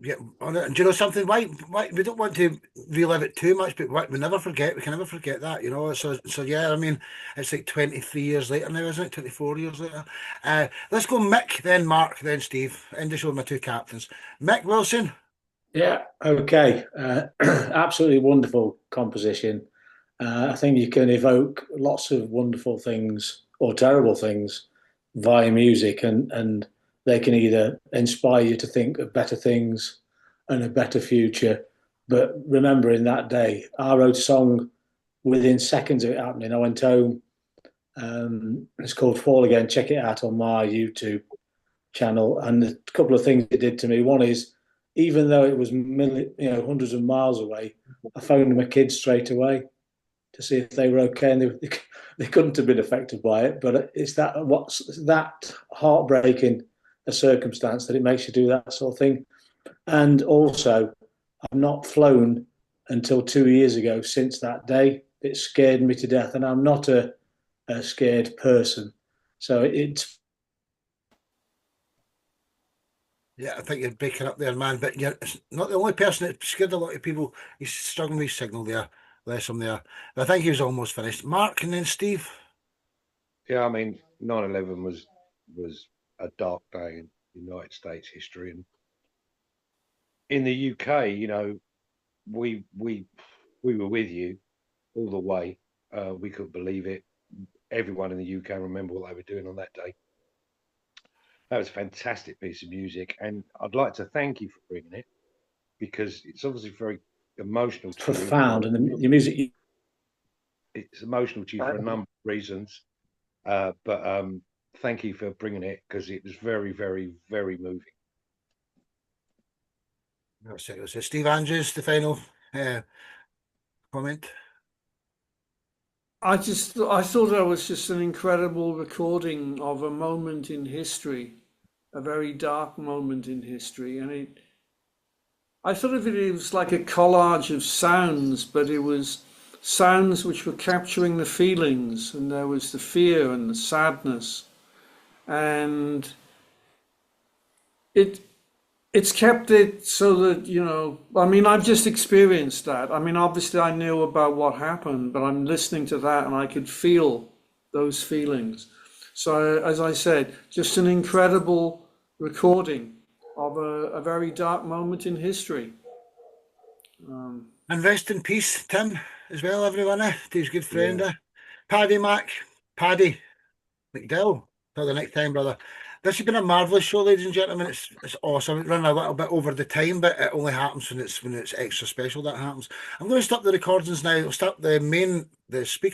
Yeah, and do you know something? Why we don't want to relive it too much, but we never forget. We can never forget that, you know. So yeah, I mean, it's like 23 years later now, isn't it? 24 years later. Let's go Mick, then Mark, then Steve. End the show with my two captains. Mick Wilson. Yeah, okay. Absolutely wonderful composition. I think you can evoke lots of wonderful things or terrible things via music, and they can either inspire you to think of better things and a better future. But remember, in that day, I wrote a song within seconds of it happening. I went home. It's called Fall Again. Check it out on my YouTube channel. And a couple of things it did to me. One is, even though it was hundreds of miles away, I phoned my kids straight away to see if they were okay, and they couldn't have been affected by it. But it's that heartbreaking a circumstance that it makes you do that sort of thing. And also, I've not flown until 2 years ago since that day. It scared me to death, and I'm not a scared person. So it's. Yeah, I think you're breaking up there, man. But you're not the only person that scared a lot of people. He's struggling with his signal there. Bless him there. But I think he was almost finished. Mark and then Steve. Yeah, I mean, 9/11 was a dark day in United States history, and in the UK, you know, we were with you all the way. We couldn't believe it. Everyone in the UK remember what they were doing on that day. That was a fantastic piece of music, and I'd like to thank you for bringing it, because it's obviously very emotional to you. Profound, and the music. It's emotional to you for a number of reasons, but thank you for bringing it, because it was very, very, very moving. That's it. So Steve Andrews, the final comment. I thought that was just an incredible recording of a moment in history, a very dark moment in history, and I thought of it as like a collage of sounds, but it was sounds which were capturing the feelings, and there was the fear and the sadness, and it's kept it so that, you know, I mean, I've just experienced that. I mean, obviously I knew about what happened, but I'm listening to that and I could feel those feelings. So, as I said, just an incredible recording of a very dark moment in history. And rest in peace, Tim, as well, everyone. To his good friend, Paddy McDowell. Till the next time, brother. This has been a marvellous show, ladies and gentlemen. It's awesome. It's running a little bit over the time, but it only happens when it's extra special. That happens. I'm going to stop the recordings now. I'll stop the speaker